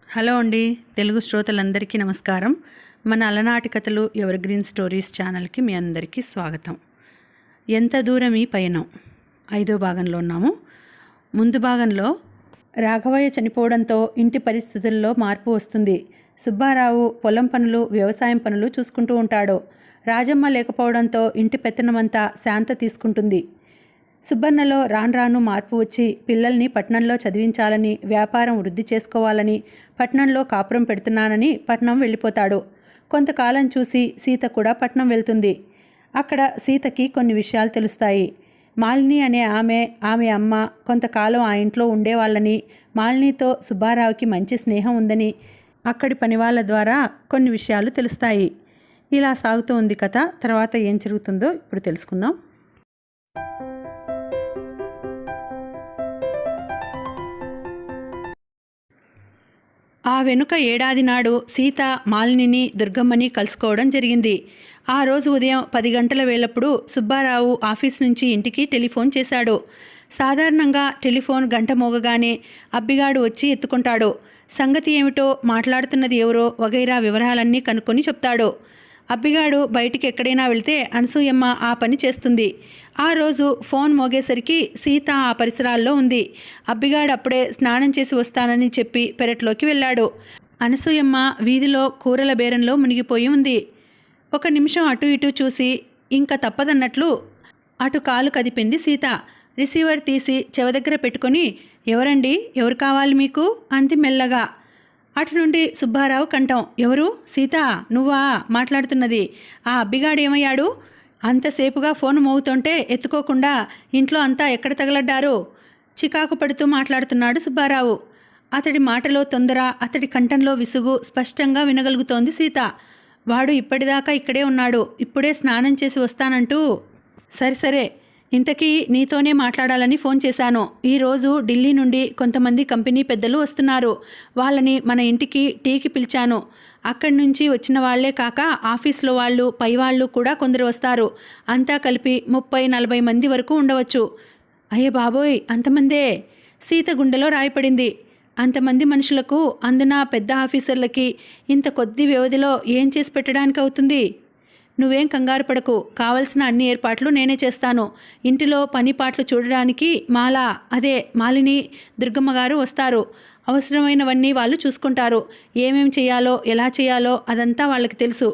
Hello అండి. తెలుగు శ్రోతలందరికీ నమస్కారం. మన అలనాటి కథలు ఎవర్ గ్రీన్ స్టోరీస్ ఛానల్కి మీ అందరికీ స్వాగతం. ఎంత దూరం ఈ పయనం 5వ భాగంలో ఉన్నాము. ముందు భాగంలో రాఘవయ్య చనిపోవడంతో ఇంటి పరిస్థితుల్లో మార్పు వస్తుంది. సుబ్బారావు పొలం పనులు, వ్యవసాయం పనులు చూసుకుంటూ ఉంటాడు. రాజమ్మ లేకపోవడంతో ఇంటి పెత్తనమంతా శాంత తీసుకుంటుంది. సుబ్బన్నలో రాను మార్పు వచ్చి పిల్లల్ని పట్నంలో చదివించాలని, వ్యాపారం వృద్ధి చేసుకోవాలని, పట్నంలో కాపురం పెడుతున్నానని పట్నం వెళ్ళిపోతాడు. కొంతకాలం చూసి సీత కూడా పట్నం వెళ్తుంది. అక్కడ సీతకి కొన్ని విషయాలు తెలుస్తాయి. మాలిని అనే ఆమె అమ్మ కొంతకాలం ఆ ఇంట్లో ఉండేవాళ్ళని, మాలినితో సుబ్బారావుకి మంచి స్నేహం ఉందని అక్కడి పనివాళ్ళ ద్వారా కొన్ని విషయాలు తెలుస్తాయి. ఇలా సాగుతూ ఉంది కథ. తర్వాత ఏం జరుగుతుందో ఇప్పుడు తెలుసుకుందాం. ఆ వెనుక ఏడాది నాడు సీత మాలినిని, దుర్గమ్మని కలుసుకోవడం జరిగింది. ఆ రోజు ఉదయం 10 గంటల వేళప్పుడు సుబ్బారావు ఆఫీస్ నుంచి ఇంటికి టెలిఫోన్ చేశాడు. సాధారణంగా టెలిఫోన్ గంట మోగగానే అబ్బిగాడు వచ్చి ఎత్తుకుంటాడు. సంగతి ఏమిటో, మాట్లాడుతున్నది ఎవరో వగైరా వివరాలన్నీ కనుక్కొని చెప్తాడు. అబ్బిగాడు బయటికి ఎక్కడైనా వెళ్తే అనసూయమ్మ ఆ పని చేస్తుంది. ఆ రోజు ఫోన్ మోగేసరికి సీత ఆ పరిసరాల్లో ఉంది. అబ్బిగాడు అప్పుడే స్నానం చేసి వస్తానని చెప్పి పెరట్లోకి వెళ్ళాడు. అనసూయమ్మ వీధిలో కూరల బేరంలో మునిగిపోయి ఉంది. 1 నిమిషం అటు ఇటు చూసి ఇంకా తప్పదన్నట్లు అటు కాలు కదిపింది సీత. రిసీవర్ తీసి చెవి దగ్గర పెట్టుకొని, ఎవరండి, ఎవరు కావాలి మీకు అంది మెల్లగా. అటు నుండి సుబ్బారావు కంఠం, ఎవరు, సీత నువ్వా మాట్లాడుతున్నది? ఆ అబ్బిగాడు ఏమయ్యాడు? అంతసేపుగా ఫోన్ మోగుతుంటే ఎత్తుకోకుండా ఇంట్లో అంతా ఎక్కడ తగలడ్డారు? చికాకు పడుతూ మాట్లాడుతున్నాడు సుబ్బారావు. అతడి మాటలో తొందర, అతడి కంఠంలో విసుగు స్పష్టంగా వినగలుగుతోంది సీత. వాడు ఇప్పటిదాకా ఇక్కడే ఉన్నాడు, ఇప్పుడే స్నానం చేసి వస్తానంటూ. సరే, ఇంతకీ నీతోనే మాట్లాడాలని ఫోన్ చేశాను. ఈరోజు ఢిల్లీ నుండి కొంతమంది కంపెనీ పెద్దలు వస్తున్నారు. వాళ్ళని మన ఇంటికి టీకి పిలిచాను. అక్కడి నుంచి వచ్చిన వాళ్లే కాక ఆఫీస్లో వాళ్ళు, పైవాళ్ళు కూడా కొందరు వస్తారు. అంతా కలిపి 30-40 మంది వరకు ఉండవచ్చు. అయ్యే బాబోయ్, అంతమందే! సీత గుండెలో రాయపడింది. అంతమంది మనుషులకు, అందున పెద్ద ఆఫీసర్లకి ఇంత కొద్ది వ్యవధిలో ఏం చేసి పెట్టడానికి అవుతుంది? నువ్వేం కంగారు పడకు, కావలసిన అన్ని ఏర్పాట్లు నేనే చేస్తాను. ఇంటిలో పని పాటలు చూడడానికి మాలిని, దుర్గమ్మ గారు వస్తారు. అవసరమైనవన్నీ వాళ్ళు చూసుకుంటారు. ఏమేం చేయాలో, ఎలా చేయాలో అదంతా వాళ్ళకి తెలుసు.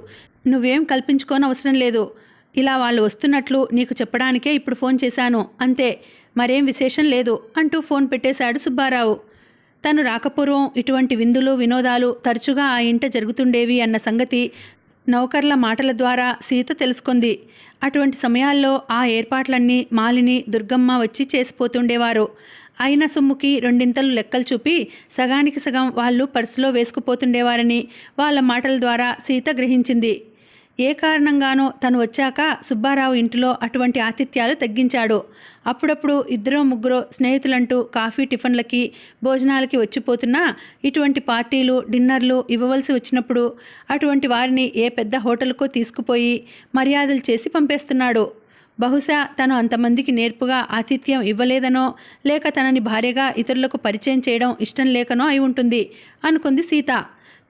నువ్వేం కల్పించుకోని అవసరం లేదు. ఇలా వాళ్ళు వస్తున్నట్లు నీకు చెప్పడానికే ఇప్పుడు ఫోన్ చేశాను, అంతే, మరేం విశేషం లేదు అంటూ ఫోన్ పెట్టేశాడు సుబ్బారావు. తను రాకపూర్వం ఇటువంటి విందులు, వినోదాలు తరచుగా ఆ ఇంట జరుగుతుండేవి అన్న సంగతి నౌకర్ల మాటల ద్వారా సీత తెలుసుకుంది. అటువంటి సమయాల్లో ఆ ఏర్పాట్లన్నీ మాలిని, దుర్గమ్మ వచ్చి చేసిపోతుండేవారు. అయిన సొమ్ముకి 2 లెక్కలు చూపి సగానికి సగం వాళ్ళు పర్సులో వేసుకుపోతుండేవారని వాళ్ళ మాటల ద్వారా సీత గ్రహించింది. ఏ కారణంగానో తను వచ్చాక సుబ్బారావు ఇంటిలో అటువంటి ఆతిథ్యాలు తగ్గించాడు. అప్పుడప్పుడు 2-3 స్నేహితులంటూ కాఫీ, టిఫిన్లకి, భోజనాలకి వచ్చిపోతున్నా ఇటువంటి పార్టీలు, డిన్నర్లు ఇవ్వవలసి వచ్చినప్పుడు అటువంటి వారిని ఏ పెద్ద హోటల్కో తీసుకుపోయి మర్యాదలు చేసి పంపేస్తున్నాడు. బహుశా తను అంతమందికి నేర్పుగా ఆతిథ్యం ఇవ్వలేదనో, లేక తనని భార్యగా ఇతరులకు పరిచయం చేయడం ఇష్టం లేకనో అయి ఉంటుంది అనుకుంది సీత.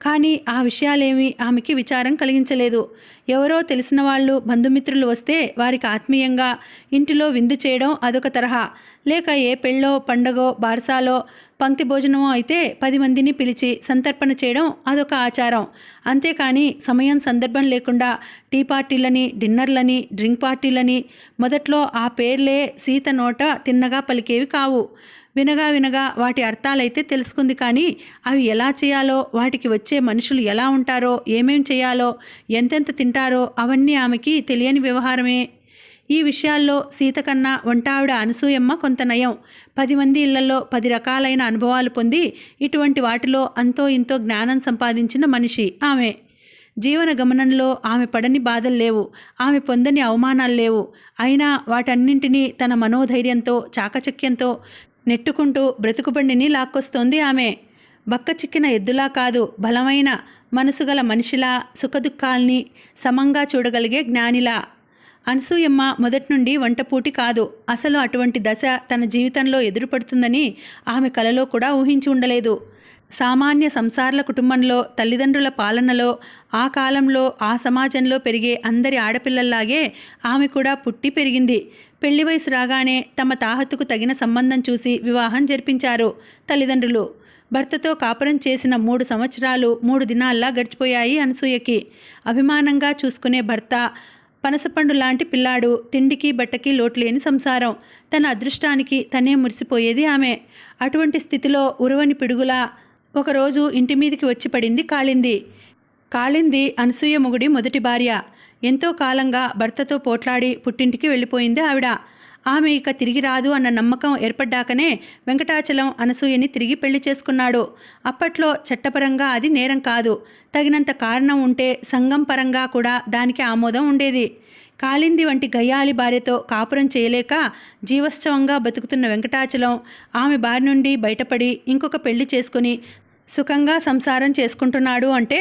కానీ ఆ విషయాలేమీ ఆమెకి విచారం కలిగించలేదు. ఎవరో తెలిసిన వాళ్ళు, బంధుమిత్రులు వస్తే వారికి ఆత్మీయంగా ఇంటిలో విందు చేయడం అదొక తరహా. లేక ఏ పెళ్ళో, పండగో, బారసాలో, పంక్తి భోజనమో అయితే 10 మందిని పిలిచి సంతర్పణ చేయడం అదొక ఆచారం. అంతేకాని సమయం, సందర్భం లేకుండా టీ పార్టీలని, డిన్నర్లని, డ్రింక్ పార్టీలని, మొదట్లో ఆ పేర్లే సీత నోట తిన్నగా పలికేవి కావు. వినగా వాటి అర్థాలైతే తెలుసుకుంది. కానీ అవి ఎలా చేయాలో, వాటికి వచ్చే మనుషులు ఎలా ఉంటారో, ఏమేం చేయాలో, ఎంతెంత తింటారో అవన్నీ ఆమెకి తెలియని వ్యవహారమే. ఈ విషయాల్లో సీత కన్నా వంటావిడ అనసూయమ్మ కొంత నయం. 10 మంది ఇళ్లలో 10 రకాలైన అనుభవాలు పొంది ఇటువంటి వాటిలో అంతో ఇంతో జ్ఞానం సంపాదించిన మనిషి ఆమె. జీవన గమనంలో ఆమె పడని బాధలు లేవు, ఆమె పొందని అవమానాలు లేవు. అయినా వాటన్నింటినీ తన మనోధైర్యంతో, చాకచక్యంతో నెట్టుకుంటూ బ్రతుకుబండిని లాక్కొస్తోంది ఆమె. బక్క చిక్కిన ఎద్దులా కాదు, బలమైన మనసుగల మనిషిలా, సుఖదుఖాల్ని సమంగా చూడగలిగే జ్ఞానిలా. అనసూయమ్మ మొదటి నుండి వంటపూటి కాదు. అసలు అటువంటి దశ తన జీవితంలో ఎదురుపడుతుందని ఆమె కలలో కూడా ఊహించి ఉండలేదు. సామాన్య సంసారుల కుటుంబంలో తల్లిదండ్రుల పాలనలో ఆ కాలంలో ఆ సమాజంలో పెరిగే అందరి ఆడపిల్లల్లాగే ఆమె కూడా పుట్టి పెరిగింది. పెళ్లి వయసు రాగానే తమ తాహతుకు తగిన సంబంధం చూసి వివాహం జరిపించారు తల్లిదండ్రులు. భర్తతో కాపురం చేసిన 3 సంవత్సరాలు 3 దినాల్లా గడిచిపోయాయి అనసూయకి. అభిమానంగా చూసుకునే భర్త, పనసపండు లాంటి పిల్లాడు, తిండికి బట్టకి లోటులేని సంసారం. తన అదృష్టానికి తనే మురిసిపోయేది ఆమె. అటువంటి స్థితిలో ఉరవని పిడుగులా ఒకరోజు ఇంటి మీదికి వచ్చి పడింది కాళింది. కాళింది అనసూయ మొగుడి మొదటి భార్య. ఎంతో కాలంగా భర్తతో పోట్లాడి పుట్టింటికి వెళ్ళిపోయింది ఆవిడ. ఆమె ఇక తిరిగి రాదు అన్న నమ్మకం ఏర్పడ్డాకనే వెంకటాచలం అనసూయని తిరిగి పెళ్లి చేసుకున్నాడు. అప్పట్లో చట్టపరంగా అది నేరం కాదు. తగినంత కారణం ఉంటే సంఘం పరంగా కూడా దానికి ఆమోదం ఉండేది. కాళింది వంటి గయ్యాలి భార్యతో కాపురం చేయలేక జీవోత్సవంగా బతుకుతున్న వెంకటాచలం ఆమె బారి నుండి బయటపడి ఇంకొక పెళ్లి చేసుకుని సుఖంగా సంసారం చేసుకుంటున్నాడు అంటే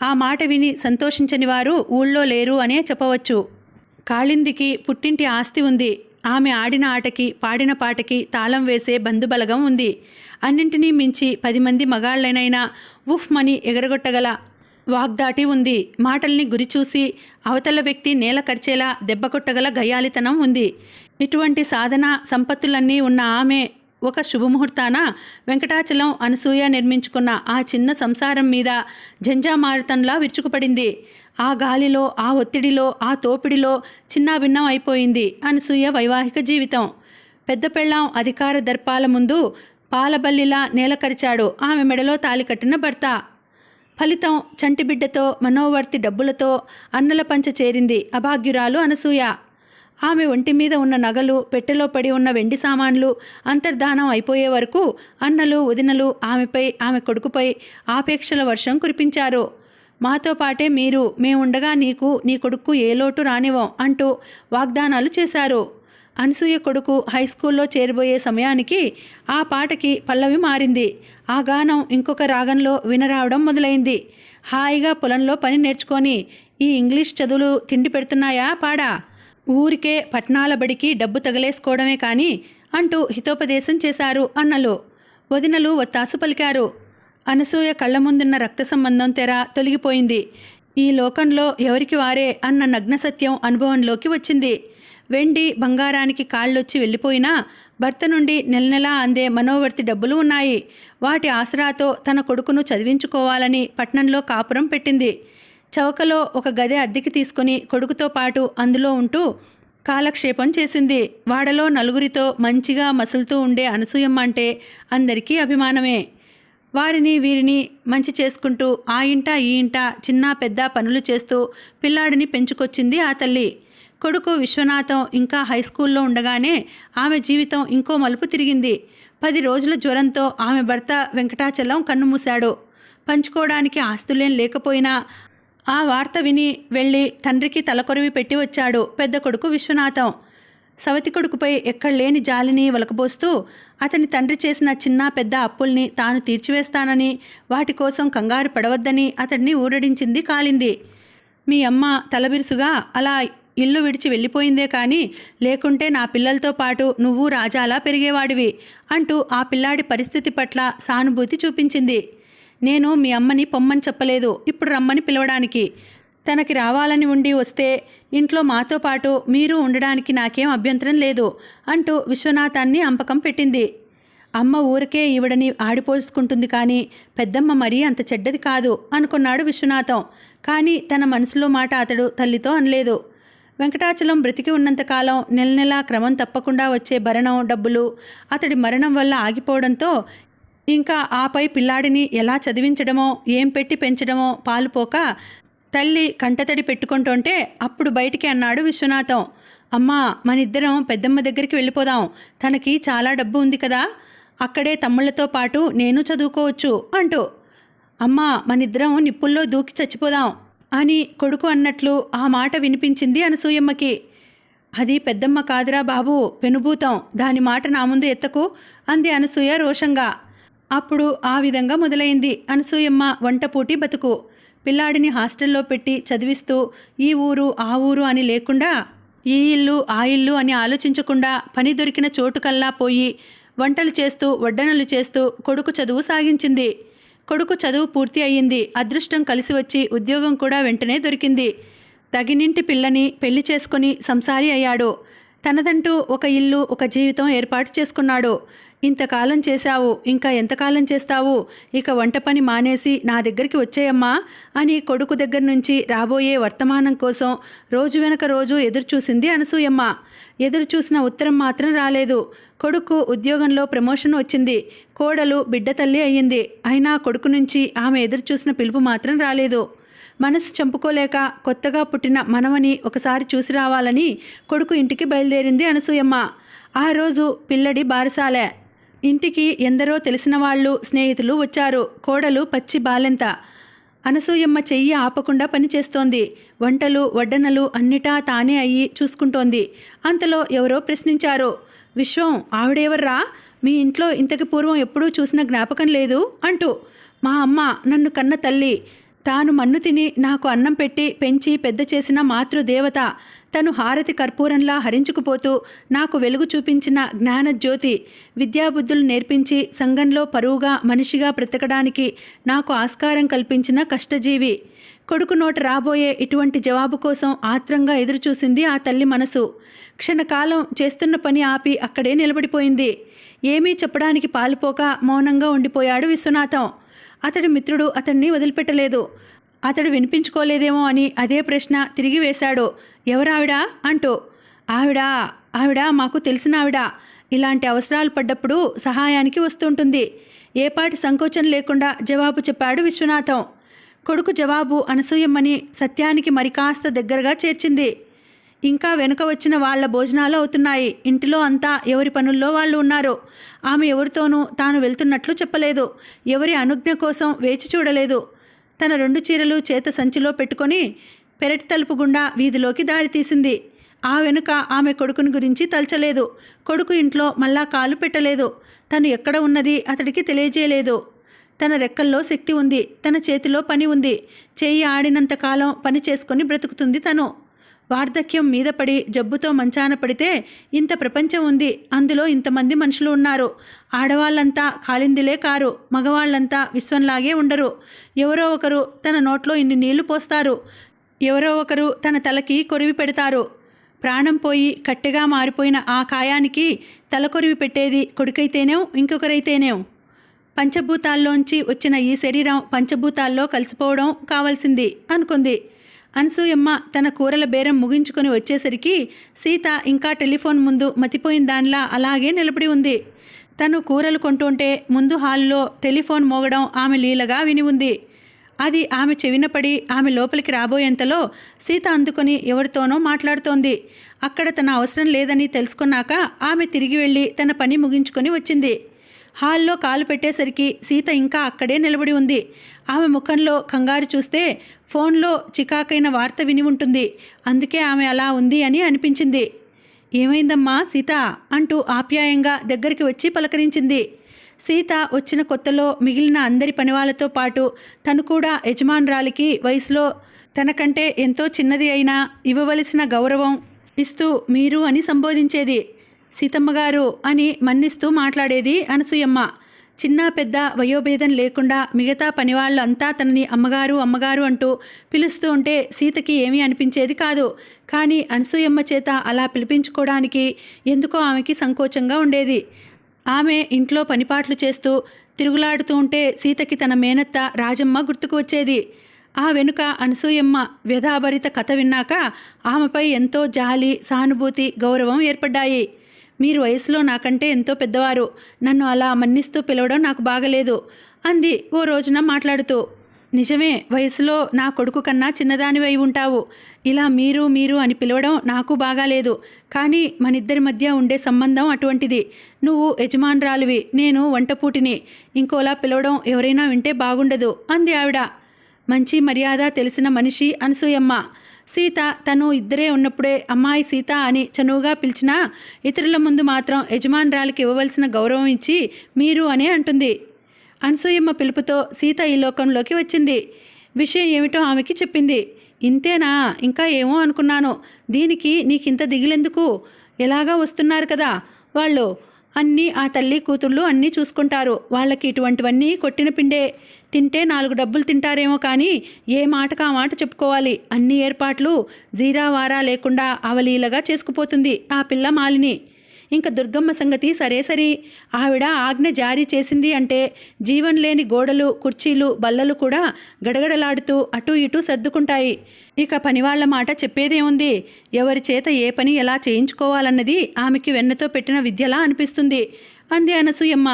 ఆ మాట విని సంతోషించని వారు ఊళ్ళో లేరు అనే చెప్పవచ్చు. కాళిందికి పుట్టింటి ఆస్తి ఉంది. ఆమె ఆడిన ఆటకి, పాడిన పాటకి తాళం వేసే బంధుబలగం ఉంది. అన్నింటినీ మించి 10 మంది మగాళ్లనైనా ఉఫ్ మని ఎగరగొట్టగల వాగ్దాటి ఉంది. మాటల్ని గురిచూసి అవతల వ్యక్తి నేల కరిచేలా దెబ్బ కొట్టగల గయ్యాలితనం ఉంది. ఇటువంటి సాధన సంపత్తులన్నీ ఉన్న ఆమె ఒక శుభముహూర్తాన వెంకటాచలం అనసూయ నిర్మించుకున్న ఆ చిన్న సంసారం మీద జంజామారుతంలా విరుచుకుపడింది. ఆ గాలిలో, ఆ ఒత్తిడిలో, ఆ తోపిడిలో చిన్నాభిన్నం అయిపోయింది అనసూయ వైవాహిక జీవితం. పెద్ద పెళ్ళాం అధికార దర్పాల ముందు పాలబల్లిలా నేలకరిచాడు ఆమె మెడలో తాలి కట్టిన భర్త. ఫలితం చంటిబిడ్డతో, మనోవర్తి డబ్బులతో అన్నల పంచ చేరింది అభాగ్యురాలు అనసూయ. ఆమె ఒంటి మీద ఉన్న నగలు, పెట్టెలో పడి ఉన్న వెండి సామాన్లు అంతర్ధానం అయిపోయే వరకు అన్నలు, వదినలు ఆమెపై, ఆమె కొడుకుపై ఆపేక్షల వర్షం కురిపించారు. మాతో పాటే మీరు, మేముండగా నీకు, నీ కొడుకు ఏ లోటు రానివ్వం అంటూ వాగ్దానాలు చేశారు. అనసూయ కొడుకు హైస్కూల్లో చేరబోయే సమయానికి ఆ పాటకి పల్లవి మారింది. ఆ గానం ఇంకొక రాగంలో వినరావడం మొదలైంది. హాయిగా పొలంలో పని నేర్చుకొని ఈ ఇంగ్లీష్ చదువులు తిండి పెడుతున్నాయా పాడా? ఊరికే పట్నాల బడికి డబ్బు తగలేసుకోవడమే కానీ అంటూ హితోపదేశం చేశారు అన్నలు. వదినలు ఒత్తాసు పలికారు. అనసూయ కళ్ళ ముందున్న రక్త సంబంధం తెర తొలగిపోయింది. ఈ లోకంలో ఎవరికి వారే అన్న నగ్న సత్యం అనుభవంలోకి వచ్చింది. వెండి బంగారానికి కాళ్ళొచ్చి వెళ్ళిపోయినా భర్త నుండి నెలనెలా అందే మనోవర్తి డబ్బులు ఉన్నాయి. వాటి ఆసరాతో తన కొడుకును చదివించుకోవాలని పట్నంలో కాపురం పెట్టింది. చౌకలో ఒక గది అద్దెకి తీసుకుని కొడుకుతో పాటు అందులో ఉంటూ కాలక్షేపం చేసింది. వాడలో నలుగురితో మంచిగా మసులుతూ ఉండే అనసూయమ్మ అంటే అందరికీ అభిమానమే. వారిని వీరిని మంచి చేసుకుంటూ ఆ ఇంట ఈ ఇంట చిన్న పెద్ద పనులు చేస్తూ పిల్లాడిని పెంచుకొచ్చింది ఆ తల్లి. కొడుకు విశ్వనాథం ఇంకా హైస్కూల్లో ఉండగానే ఆమె జీవితం ఇంకో మలుపు తిరిగింది. 10 రోజుల జ్వరంతో ఆమె భర్త వెంకటాచలం కన్నుమూశాడు. పంచుకోవడానికి ఆస్తులేం లేకపోయినా ఆ వార్త విని వెళ్ళి తండ్రికి తలకొరివి పెట్టి వచ్చాడు పెద్ద కొడుకు విశ్వనాథం. సవతి కొడుకుపై ఎక్కడలేని జాలిని వలకబోస్తూ అతని తండ్రి చేసిన చిన్న పెద్ద అప్పుల్ని తాను తీర్చివేస్తానని, వాటి కోసం కంగారు పడవద్దని అతడిని ఊరడించింది కాళింది. మీ అమ్మ తలబిరుసుగా అలా ఇల్లు విడిచి వెళ్ళిపోయిందే కానీ లేకుంటే నా పిల్లలతో పాటు నువ్వు రాజాలా పెరిగేవాడివి అంటూ ఆ పిల్లాడి పరిస్థితి పట్ల సానుభూతి చూపించింది. నేను మీ అమ్మని పొమ్మని చెప్పలేదు, ఇప్పుడు రమ్మని పిలవడానికి. తనకి రావాలని ఉండి వస్తే ఇంట్లో మాతో పాటు మీరు ఉండడానికి నాకేం అభ్యంతరం లేదు అంటూ విశ్వనాథాన్ని అంపకం పెట్టింది. అమ్మ ఊరికే ఈవిడని ఆడిపోసుకుంటుంది కానీ పెద్దమ్మ మరీ అంత చెడ్డది కాదు అనుకున్నాడు విశ్వనాథం. కానీ తన మనసులో మాట అతడు తల్లితో అనలేదు. వెంకటాచలం బ్రతికి ఉన్నంతకాలం నెల నెలా క్రమం తప్పకుండా వచ్చే భరణం డబ్బులు అతడి మరణం వల్ల ఆగిపోవడంతో ఇంకా ఆపై పిల్లాడిని ఎలా చదివించడమో, ఏం పెట్టి పెంచడమో పాలుపోక తల్లి కంటతడి పెట్టుకుంటుంటే అప్పుడు బయటికి అన్నాడు విశ్వనాథం. అమ్మా, మనిద్దరం పెద్దమ్మ దగ్గరికి వెళ్ళిపోదాం. తనకి చాలా డబ్బు ఉంది కదా, అక్కడే తమ్ముళ్లతో పాటు నేను చదువుకోవచ్చు అంటూ. అమ్మా, మనిద్దరం నిప్పుల్లో దూకి చచ్చిపోదాం అని కొడుకు అన్నట్లు ఆ మాట వినిపించింది అనసూయమ్మకి. అది పెద్దమ్మ కాదురా బాబు, పెనుభూతం, దాని మాట నా ముందు ఎత్తకు అంది అనసూయ రోషంగా. అప్పుడు ఆ విధంగా మొదలైంది అనసూయమ్మ వంటపూటి బతుకు. పిల్లాడిని హాస్టల్లో పెట్టి చదివిస్తూ ఈ ఊరు ఆ ఊరు అని లేకుండా, ఈ ఇల్లు ఆ ఇల్లు అని ఆలోచించకుండా పని దొరికిన చోటుకల్లా పోయి వంటలు చేస్తూ వడ్డనలు చేస్తూ కొడుకు చదువు సాగించింది. కొడుకు చదువు పూర్తి అయ్యింది. అదృష్టం కలిసి వచ్చి ఉద్యోగం కూడా వెంటనే దొరికింది. తగినింటి పిల్లని పెళ్లి చేసుకుని సంసారి అయ్యాడు. తనదంటూ ఒక ఇల్లు, ఒక జీవితం ఏర్పాటు చేసుకున్నాడు. ఇంతకాలం చేశావు, ఇంకా ఎంతకాలం చేస్తావు? ఇక వంట పని మానేసి నా దగ్గరికి వచ్చేయమ్మా అని కొడుకు దగ్గర నుంచి రాబోయే వర్తమానం కోసం రోజు వెనక రోజు ఎదురుచూసింది అనసూయమ్మ. ఎదురుచూసిన ఉత్తరం మాత్రం రాలేదు. కొడుకు ఉద్యోగంలో ప్రమోషన్ వచ్చింది. కోడలు బిడ్డ తల్లి అయ్యింది. అయినా కొడుకు నుంచి ఆమె ఎదురుచూసిన పిలుపు మాత్రం రాలేదు. మనసు చంపుకోలేక కొత్తగా పుట్టిన మనవని ఒకసారి చూసి రావాలని కొడుకు ఇంటికి బయలుదేరింది అనసూయమ్మ. ఆ రోజు పిల్లడి బారసాలే. ఇంటికి ఎందరో తెలిసిన వాళ్ళు, స్నేహితులు వచ్చారు. కోడలు పచ్చి బాలెంత. అనసూయమ్మ చెయ్యి ఆపకుండా పనిచేస్తోంది. వంటలు వడ్డనలు అన్నిటా తానే అయ్యి చూసుకుంటోంది. అంతలో ఎవరో ప్రశ్నించారు. విశ్వం, ఆవిడెవర్రా? మీ ఇంట్లో ఇంతకు పూర్వం ఎప్పుడూ చూసిన జ్ఞాపకం లేదు అంటూ. మా అమ్మ, నన్ను కన్న తల్లి. తాను మన్ను తిని నాకు అన్నం పెట్టి పెంచి పెద్ద చేసిన మాతృదేవత. తను హారతి కర్పూరంలా హరించుకుపోతూ నాకు వెలుగు చూపించిన జ్ఞానజ్యోతి. విద్యాబుద్ధులు నేర్పించి సంఘంలో పరువుగా మనిషిగా బ్రతకడానికి నాకు ఆస్కారం కల్పించిన కష్టజీవి. కొడుకు నోట రాబోయే ఇటువంటి జవాబు కోసం ఆత్రంగా ఎదురుచూసింది ఆ తల్లి మనసు. క్షణకాలం చేస్తున్న పని ఆపి అక్కడే నిలబడిపోయింది. ఏమీ చెప్పడానికి పాలుపోక మౌనంగా ఉండిపోయాడు విశ్వనాథం. అతడి మిత్రుడు అతన్ని వదిలిపెట్టలేదు. అతడు వినిపించుకోలేదేమో అని అదే ప్రశ్న తిరిగి వేశాడు. ఎవరావిడా అంటూ. ఆవిడ మాకు తెలిసిన ఆవిడ. ఇలాంటి అవసరాలు పడ్డప్పుడు సహాయానికి వస్తుంటుంది. ఏపాటి సంకోచం లేకుండా జవాబు చెప్పాడు విశ్వనాథం. కొడుకు జవాబు అనసూయమ్మని సత్యానికి మరి కాస్త దగ్గరగా చేర్చింది. ఇంకా వెనుక వచ్చిన వాళ్ల భోజనాలు అవుతున్నాయి. ఇంటిలో అంతా ఎవరి పనుల్లో వాళ్ళు ఉన్నారు. ఆమె ఎవరితోనూ తాను వెళ్తున్నట్లు చెప్పలేదు. ఎవరి అనుజ్ఞ కోసం వేచి చూడలేదు. తన 2 చీరలు చేత సంచిలో పెట్టుకొని పెరటి తలుపు గుండా వీధిలోకి దారి తీసింది. ఆ వెనుక ఆమె కొడుకుని గురించి తలచలేదు. కొడుకు ఇంట్లో మళ్ళా కాలు పెట్టలేదు. తను ఎక్కడ ఉన్నది అతడికి తెలియజేయలేదు. తన రెక్కల్లో శక్తి ఉంది. తన చేతిలో పని ఉంది. చేయి ఆడినంతకాలం పని చేసుకొని బ్రతుకుతుంది తను. వార్ధక్యం మీద పడి జబ్బుతో మంచాన పడితే ఇంత ప్రపంచం ఉంది. అందులో ఇంతమంది మనుషులు ఉన్నారు. ఆడవాళ్ళంతా కాలిందిలే కారు. మగవాళ్ళంతా విశ్వంలాగే ఉండరు. ఎవరో ఒకరు తన నోట్లో ఇన్ని నీళ్లు పోస్తారు. ఎవరో ఒకరు తన తలకి కొరివి పెడతారు. ప్రాణం పోయి కట్టెగా మారిపోయిన ఆ కాయానికి తలకొరివి పెట్టేది కొడుకైతేనేం ఇంకొకరైతేనేం. పంచభూతాల్లోంచి వచ్చిన ఈ శరీరం పంచభూతాల్లో కలిసిపోవడం కావాల్సింది అనుకుంది. అనసూయమ్మ తన కూరల బేరం ముగించుకొని వచ్చేసరికి సీత ఇంకా టెలిఫోన్ ముందు మతిపోయిన దానిలా అలాగే నిలబడి ఉంది. తను కూరలు కొంటుంటే ముందు హాల్లో టెలిఫోన్ మోగడం ఆమె లీలగా విని ఉంది. అది ఆమె చెవిన పడి ఆమె లోపలికి రాబోయేంతలో సీత అందుకొని ఎవరితోనో మాట్లాడుతోంది. అక్కడ తన అవసరం లేదని తెలుసుకున్నాక ఆమె తిరిగి వెళ్ళి తన పని ముగించుకొని వచ్చింది. హాల్లో కాలు పెట్టేసరికి సీత ఇంకా అక్కడే నిలబడి ఉంది. ఆమె ముఖంలో కంగారు చూస్తే ఫోన్లో చికాకైన వార్త విని ఉంటుంది. అందుకే ఆమె అలా ఉంది అని అనిపించింది. ఏమైందమ్మా సీత అంటూ ఆప్యాయంగా దగ్గరికి వచ్చి పలకరించింది. సీత వచ్చిన కొత్తలో మిగిలిన అందరి పనివాళ్లతో పాటు తను కూడా యజమానురాలికి వయసులో తనకంటే ఎంతో చిన్నది అయినా ఇవ్వవలసిన గౌరవం ఇస్తూ మీరు అని సంబోధించేది. సీతమ్మగారు అని మన్నిస్తూ మాట్లాడేది అనసూయమ్మ. చిన్న పెద్ద వయోభేదం లేకుండా మిగతా పనివాళ్ళు అంతా తనని అమ్మగారు అమ్మగారు అంటూ పిలుస్తూ ఉంటే సీతకి ఏమీ అనిపించేది కాదు. కానీ అనసూయమ్మ చేత అలా పిలిపించుకోవడానికి ఎందుకో ఆమెకి సంకోచంగా ఉండేది. ఆమె ఇంట్లో పనిపాట్లు చేస్తూ తిరుగులాడుతూ ఉంటే సీతకి తన మేనత్త రాజమ్మ గుర్తుకు వచ్చేది. ఆ వెనుక అనసూయమ్మ వ్యధాభరిత కథ విన్నాక ఆమెపై ఎంతో జాలి, సానుభూతి, గౌరవం ఏర్పడ్డాయి. మీరు వయసులో నాకంటే ఎంతో పెద్దవారు. నన్ను అలా మన్నిస్తూ పిలవడం నాకు బాగలేదు అంది ఓ రోజున మాట్లాడుతూ. నిజమే, వయసులో నా కొడుకు కన్నా చిన్నదానివై ఉంటావు. ఇలా మీరు మీరు అని పిలవడం నాకు బాగాలేదు. కానీ మనిద్దరి మధ్య ఉండే సంబంధం అటువంటిది. నువ్వు యజమానురాలివి, నేను వంటపూటిని. ఇంకోలా పిలవడం ఎవరైనా వింటే బాగుండదు అంది ఆవిడ. మంచి మర్యాద తెలిసిన మనిషి అనసూయమ్మ. సీత తను ఇద్దరే ఉన్నప్పుడే అమ్మాయి సీత అని చనువుగా పిలిచినా ఇతరుల ముందు మాత్రం యజమానురాలికి ఇవ్వవలసిన గౌరవం ఇచ్చి మీరు అనే అంటుంది. అనసూయమ్మ పిలుపుతో సీత ఈ లోకంలోకి వచ్చింది. విషయం ఏమిటో ఆమెకి చెప్పింది. ఇంతేనా? ఇంకా ఏమో అనుకున్నాను. దీనికి నీకింత దిగులెందుకు? ఎలాగా వస్తున్నారు కదా వాళ్ళు. అన్నీ ఆ తల్లి కూతుళ్ళు అన్నీ చూసుకుంటారు. వాళ్ళకి ఇటువంటివన్నీ కొట్టిన పిండే. తింటే 4 డబ్బులు తింటారేమో కానీ ఏ మాటకు ఆ మాట చెప్పుకోవాలి. అన్ని ఏర్పాట్లు జీరావారా లేకుండా అవలీలగా చేసుకుపోతుంది ఆ పిల్ల మాలిని. ఇంక దుర్గమ్మ సంగతి సరే ఆవిడ ఆజ్ఞ జారీ చేసింది అంటే జీవం లేని గోడలు, కుర్చీలు, బల్లలు కూడా గడగడలాడుతూ అటూ ఇటూ సర్దుకుంటాయి. ఇక పనివాళ్ల మాట చెప్పేదేముంది? ఎవరి చేత ఏ పని ఎలా చేయించుకోవాలన్నది ఆమెకి వెన్నతో పెట్టిన విద్యలా అనిపిస్తుంది అంది అనసూయమ్మ.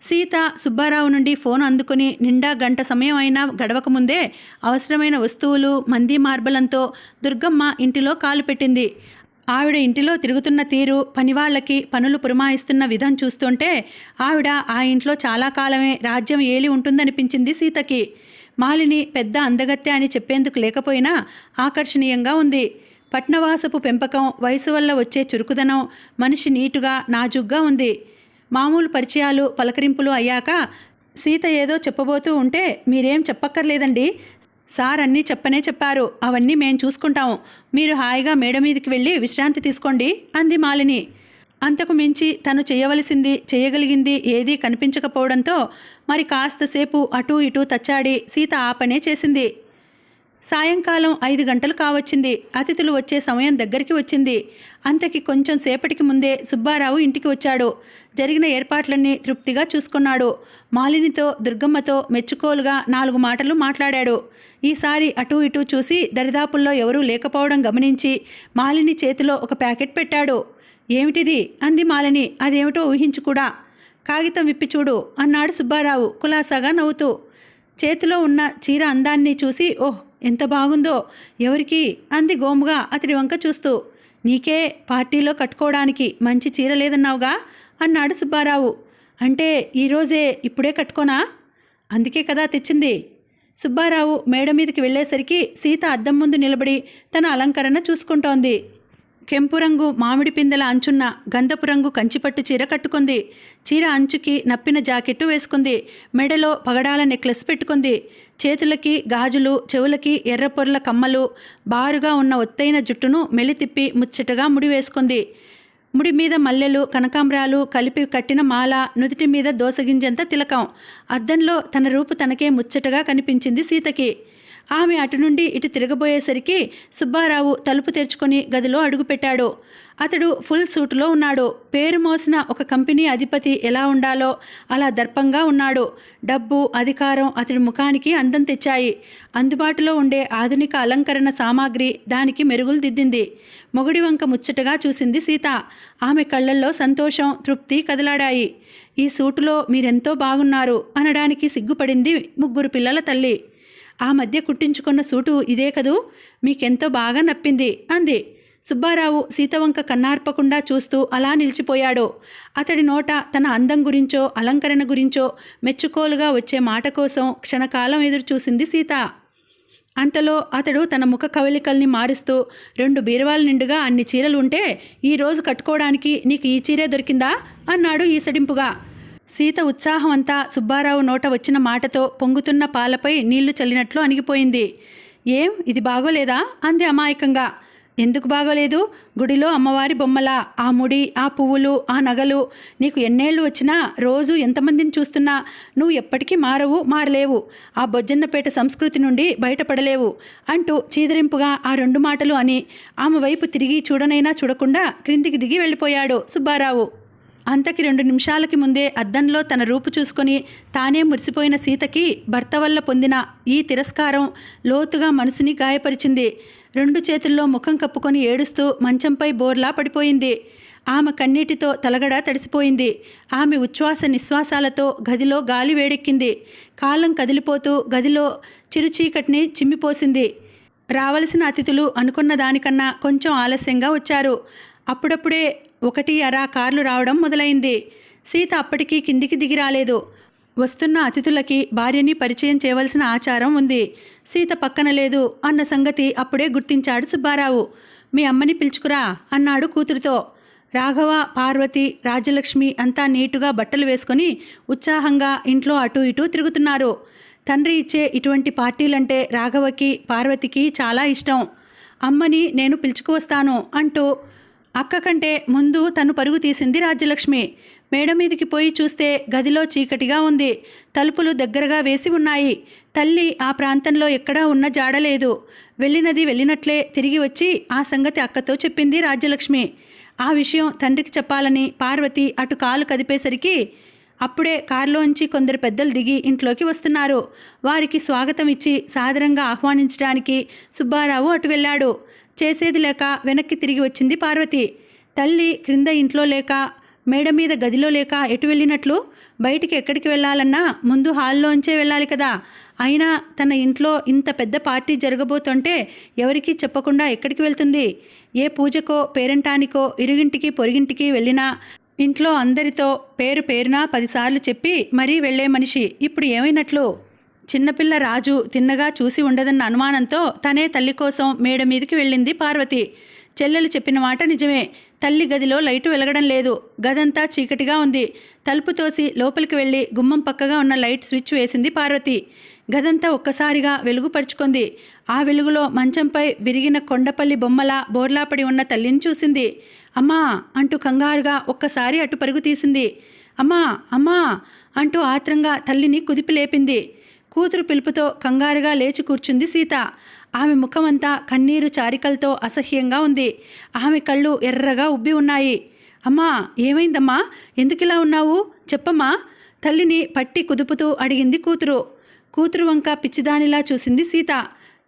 సీత సుబ్బారావు నుండి ఫోన్ అందుకుని నిండా గంట సమయం అయినా గడవకముందే అవసరమైన వస్తువులు, మంది మార్బలంతో దుర్గమ్మ ఇంటిలో కాలు పెట్టింది. ఆవిడ ఇంటిలో తిరుగుతున్న తీరు, పనివాళ్లకి పనులు పురమాయిస్తున్న విధం చూస్తుంటే ఆవిడ ఆ ఇంట్లో చాలా కాలమే రాజ్యం ఏలి ఉంటుందనిపించింది సీతకి. మాలిని పెద్ద అందగత్తె అని చెప్పేందుకు లేకపోయినా ఆకర్షణీయంగా ఉంది. పట్నవాసపు పెంపకం, వయసు వల్ల వచ్చే చురుకుదనం, మనిషి నీటుగా నాజుగ్గా ఉంది. మామూలు పరిచయాలు, పలకరింపులు అయ్యాక సీత ఏదో చెప్పబోతూ ఉంటే, మీరేం చెప్పక్కర్లేదండి, సార్ అన్నీ చెప్పారు, అవన్నీ మేం చూసుకుంటాము, మీరు హాయిగా మేడ మీదకి వెళ్ళి విశ్రాంతి తీసుకోండి అంది మాలిని. అంతకు మించి తను చేయగలిగింది ఏదీ కనిపించకపోవడంతో మరి కాస్తసేపు అటూ ఇటూ తచ్చాడి సీత ఆ పనే చేసింది. సాయంకాలం 5 గంటలు కావచ్చింది. అతిథులు వచ్చే సమయం దగ్గరికి వచ్చింది. అంతకి కొంచెం సేపటికి ముందే సుబ్బారావు ఇంటికి వచ్చాడు. జరిగిన ఏర్పాట్లన్నీ తృప్తిగా చూసుకున్నాడు. మాలినితో, దుర్గమ్మతో మెచ్చుకోలుగా 4 మాటలు మాట్లాడాడు. ఈసారి అటూ ఇటూ చూసి దరిదాపుల్లో ఎవరూ లేకపోవడం గమనించి మాలిని చేతిలో ఒక ప్యాకెట్ పెట్టాడు. ఏమిటిది అంది మాలిని. అదేమిటో ఊహించు కూడా. కాగితం విప్పి చూడు అన్నాడు సుబ్బారావు కులాసాగా నవ్వుతూ. చేతిలో ఉన్న చీర అందాన్ని చూసి, ఓహ్ ఎంత బాగుందో, ఎవరికి అంది గోముగా అతడి వంక చూస్తూ. నీకే పార్టీలో కట్టుకోవడానికి మంచి చీర లేదన్నావుగా అన్నాడు సుబ్బారావు. అంటే ఈరోజే ఇప్పుడే కట్టుకోనా? అందుకే కదా తెచ్చింది. సుబ్బారావు మేడ మీదకి వెళ్ళేసరికి సీత అద్దం ముందు నిలబడి తన అలంకరణ చూసుకుంటోంది. కెంపు రంగు మామిడి పిందెల అంచున్న గంధపు రంగు కంచిపట్టు చీర కట్టుకుంది. చీర అంచుకి నప్పిన జాకెట్టు వేసుకుంది. మెడలో పగడాల నెక్లెస్ పెట్టుకుంది. చేతులకి గాజులు, చెవులకి ఎర్రపొర్ల కమ్మలు, బారుగా ఉన్న ఒత్తైన జుట్టును మెలితిప్పి ముచ్చటగా ముడి వేసుకుంది. ముడి మీద మల్లెలు, కనకాంబరాలు కలిపి కట్టిన మాల, నుదిటి మీద దోసగింజంత తిలకం. అద్దంలో తన రూపు తనకే ముచ్చటగా కనిపించింది సీతకి. ఆమె అటు నుండి ఇటు తిరగబోయేసరికి సుబ్బారావు తలుపు తెరుచుకొని గదిలో అడుగుపెట్టాడు. అతడు ఫుల్ సూటులో ఉన్నాడు. పేరు మోసిన ఒక కంపెనీ అధిపతి ఎలా ఉండాలో అలా దర్పంగా ఉన్నాడు. డబ్బు, అధికారం అతడి ముఖానికి అందం తెచ్చాయి. అందుబాటులో ఉండే ఆధునిక అలంకరణ సామాగ్రి దానికి మెరుగులు దిద్దింది. మొగుడి వంక ముచ్చటగా చూసింది సీత. ఆమె కళ్ళల్లో సంతోషం, తృప్తి కదలాడాయి. ఈ సూటులో మీరెంతో బాగున్నారు అనడానికి సిగ్గుపడింది 3 పిల్లల తల్లి. ఆ మధ్య కుట్టించుకున్న సూటు ఇదే కదూ, మీకెంతో బాగా నప్పింది అంది. సుబ్బారావు సీతవంక కన్నార్పకుండా చూస్తూ అలా నిలిచిపోయాడు. అతడి నోట తన అందం గురించో, అలంకరణ గురించో మెచ్చుకోలుగా వచ్చే మాట కోసం క్షణకాలం ఎదురు చూసింది సీత. అంతలో అతడు తన ముఖ కవళికల్ని మారుస్తూ, 2 బీరువాల నిండుగా అన్ని చీరలు ఉంటే ఈరోజు కట్టుకోవడానికి నీకు ఈ చీరే దొరికిందా అన్నాడు ఈసడింపుగా. సీత ఉత్సాహం అంతా సుబ్బారావు నోట వచ్చిన మాటతో పొంగుతున్న పాలపై నీళ్లు చల్లినట్లు అణిగిపోయింది. ఏం ఇది బాగోలేదా అంది అమాయకంగా. ఎందుకు బాగోలేదు? గుడిలో అమ్మవారి బొమ్మలా ఆ ముడి, ఆ పువ్వులు, ఆ నగలు, నీకు ఎన్నేళ్ళు వచ్చినా, రోజు ఎంతమందిని చూస్తున్నా నువ్వు ఎప్పటికీ మారలేవు, ఆ బొజ్జన్నపేట సంస్కృతి నుండి బయటపడలేవు అంటూ చీదరింపుగా ఆ 2 మాటలు అని ఆమె వైపు తిరిగి చూడనైనా చూడకుండా క్రిందికి దిగి వెళ్ళిపోయాడు సుబ్బారావు. అంతకి 2 నిమిషాలకి ముందే అద్దంలో తన రూపు చూసుకొని తానే మురిసిపోయిన సీతకి భర్త వల్ల పొందిన ఈ తిరస్కారం లోతుగా మనసుని గాయపరిచింది. 2 చేతుల్లో ముఖం కప్పుకొని ఏడుస్తూ మంచంపై బోర్లా పడిపోయింది. ఆమె కన్నీటితో తలగడ తడిసిపోయింది. ఆమె ఉచ్ఛ్వాస నిశ్వాసాలతో గదిలో గాలి వేడెక్కింది. కాలం కదిలిపోతూ గదిలో చిరుచీకటిని చిమ్మిపోసింది. రావలసిన అతిథులు అనుకున్న దానికన్నా కొంచెం ఆలస్యంగా వచ్చారు. అప్పుడప్పుడే 1 కార్లు రావడం మొదలైంది. సీత అప్పటికీ కిందికి దిగి రాలేదు. వస్తున్న అతిథులకి భార్యని పరిచయం చేయవలసిన ఆచారం ఉంది. సీత పక్కన లేదు అన్న సంగతి అప్పుడే గుర్తించాడు సుబ్బారావు. మీ అమ్మని పిలుచుకురా అన్నాడు కూతురుతో. రాఘవ, పార్వతి, రాజ్యలక్ష్మి అంతా నీటుగా బట్టలు వేసుకొని ఉత్సాహంగా ఇంట్లో అటూ ఇటూ తిరుగుతున్నారు. తండ్రి ఇచ్చే ఇటువంటి పార్టీలంటే రాఘవకి, పార్వతికి చాలా ఇష్టం. అమ్మని నేను పిలుచుకువస్తాను అంటూ అక్క కంటే ముందు తను పరుగు తీసింది రాజ్యలక్ష్మి. మేడ మీదికి పోయి చూస్తే గదిలో చీకటిగా ఉంది. తలుపులు దగ్గరగా వేసి ఉన్నాయి. తల్లి ఆ ప్రాంతంలో ఎక్కడా ఉన్న జాడలేదు. వెళ్ళినది వెళ్ళినట్లే తిరిగి వచ్చి ఆ సంగతి అక్కతో చెప్పింది రాజ్యలక్ష్మి. ఆ విషయం తండ్రికి చెప్పాలని పార్వతి అటు కాలు కదిపేసరికి అప్పుడే కారులోంచి కొందరు పెద్దలు దిగి ఇంట్లోకి వస్తున్నారు. వారికి స్వాగతం ఇచ్చి సాదరంగా ఆహ్వానించడానికి సుబ్బారావు అటు వెళ్ళాడు. చేసేది లేక వెనక్కి తిరిగి వచ్చింది పార్వతి. తల్లి క్రింద ఇంట్లో లేక, మేడ మీద గదిలో లేక ఎటు వెళ్ళినట్లు? బయటికి ఎక్కడికి వెళ్ళాలన్నా ముందు హాల్లోంచే వెళ్ళాలి కదా. అయినా తన ఇంట్లో ఇంత పెద్ద పార్టీ జరగబోతుంటే ఎవరికీ చెప్పకుండా ఎక్కడికి వెళ్తుంది? ఏ పూజకో పేరంటానికో ఇరుగింటికి పొరిగింటికి వెళ్ళినా ఇంట్లో అందరితో పేరు పేరున 10 సార్లు చెప్పి మరీ వెళ్లే మనిషి ఇప్పుడు ఏమైనట్లు? చిన్నపిల్ల రాజు తిన్నగా చూసి ఉండదన్న అనుమానంతో తనే తల్లి కోసం మేడ మీదికి వెళ్ళింది పార్వతి. చెల్లెలు చెప్పిన మాట నిజమే. తల్లి గదిలో లైటు వెలగడం లేదు. గదంతా చీకటిగా ఉంది. తలుపు తోసి లోపలికి వెళ్ళి గుమ్మం పక్కగా ఉన్న లైట్ స్విచ్ వేసింది పార్వతి. గదంతా ఒక్కసారిగా వెలుగుపరుచుకుంది. ఆ వెలుగులో మంచంపై విరిగిన కొండపల్లి బొమ్మలా బోర్లాపడి ఉన్న తల్లిని చూసింది. అమ్మా అంటూ కంగారుగా ఒక్కసారి అటు పరుగు తీసింది. అమ్మా అమ్మా అంటూ ఆత్రంగా తల్లిని కుదిపి లేపింది. కూతురు పిలుపుతో కంగారుగా లేచి కూర్చుంది సీత. ఆమె ముఖమంతా కన్నీరు చారికలతో అసహ్యంగా ఉంది. ఆమె కళ్ళు ఎర్రగా ఉబ్బి ఉన్నాయి. అమ్మా ఏమైందమ్మా? ఎందుకిలా ఉన్నావు? చెప్పమ్మా. తల్లిని పట్టి కుదుపుతూ అడిగింది కూతురు. కూతురు వంక పిచ్చిదానిలా చూసింది సీత.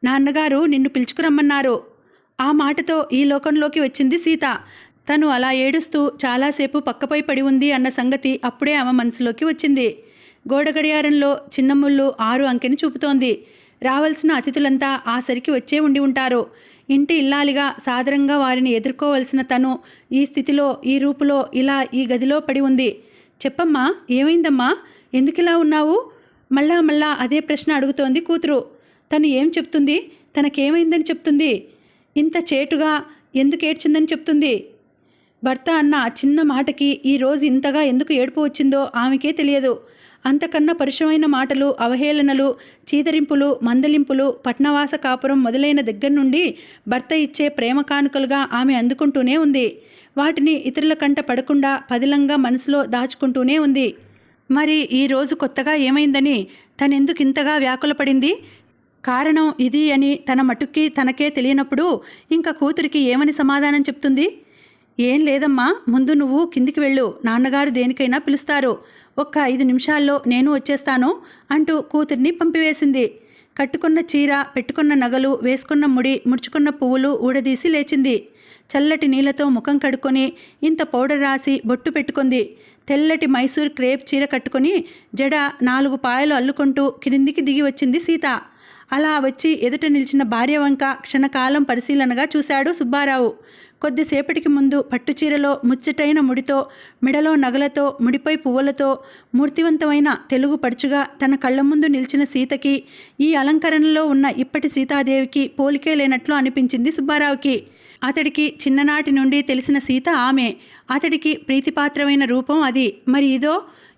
నాన్నగారు నిన్ను పిలుచుకురమ్మన్నారు. ఆ మాటతో ఈ లోకంలోకి వచ్చింది సీత. తను అలా ఏడుస్తూ చాలాసేపు పక్కపై పడి ఉంది అన్న సంగతి అప్పుడే ఆమె మనసులోకి వచ్చింది. గోడ గడియారంలో చిన్న ముళ్ళు 6 అంకెని చూపుతోంది. రావాల్సిన అతిథులంతా ఆసరికి వచ్చే ఉండి ఉంటారు. ఇంటి ఇల్లాలిగా సాదరంగా వారిని ఎదుర్కోవలసిన తను ఈ స్థితిలో, ఈ రూపులో, ఇలా ఈ గదిలో పడి ఉంది. చెప్పమ్మా ఏమైందమ్మా? ఎందుకిలా ఉన్నావు? మళ్ళా అదే ప్రశ్న అడుగుతోంది కూతురు. తను ఏం చెప్తుంది? తనకేమైందని చెప్తుంది? ఇంత చేటుగా ఎందుకు ఏడ్చిందని చెప్తుంది? భర్త అన్న ఆ చిన్న మాటకి ఈరోజు ఇంతగా ఎందుకు ఏడుపు వచ్చిందో ఆమెకే తెలియదు. అంతకన్నా పరుషమైన మాటలు, అవహేళనలు, చీదరింపులు, మందలింపులు, పట్నవాస కాపురం మొదలైన దగ్గర నుండి భర్త ఇచ్చే ప్రేమ కానుకలుగా ఆమె అందుకుంటూనే ఉంది. వాటిని ఇతరుల కంట పడకుండా పదిలంగా మనసులో దాచుకుంటూనే ఉంది. మరి ఈరోజు కొత్తగా ఏమైందని తనెందుకు ఇంతగా వ్యాకులపడింది? కారణం ఇది అని తన మటుక్కి తనకే తెలియనప్పుడు ఇంకా కూతురికి ఏమని సమాధానం చెప్తుంది? ఏం లేదమ్మా, ముందు నువ్వు కిందికి వెళ్ళు. నాన్నగారు దేనికైనా పిలుస్తారు. ఒక్క 5 నిమిషాల్లో నేను వచ్చేస్తాను అంటూ కూతుర్ని పంపివేసింది. కట్టుకున్న చీర, పెట్టుకున్న నగలు, వేసుకున్న ముడి, ముడుచుకున్న పువ్వులు ఊడదీసి లేచింది. చల్లటి నీళ్లతో ముఖం కడుక్కొని ఇంత పౌడర్ రాసి బొట్టు పెట్టుకుంది. తెల్లటి మైసూర్ క్రేప్ చీర కట్టుకొని జడ 4 పాయలు అల్లుకుంటూ క్రిందికి దిగి వచ్చింది సీత. అలా వచ్చి ఎదుట నిలిచిన భార్య వంక క్షణకాలం పరిశీలనగా చూశాడు సుబ్బారావు. కొద్దిసేపటికి ముందు పట్టుచీరలో ముచ్చటైన ముడితో, మెడలో నగలతో, ముడిపై పువ్వులతో మూర్తివంతమైన తెలుగు పడుచుగా తన కళ్ళ ముందు నిలిచిన సీతకి ఈ అలంకరణలో ఉన్న ఇప్పటి సీతాదేవికి పోలికే లేనట్లు అనిపించింది సుబ్బారావుకి. అతడికి చిన్ననాటి నుండి తెలిసిన సీత ఆమె. అతడికి ప్రీతిపాత్రమైన రూపం అది. మరి ఇదో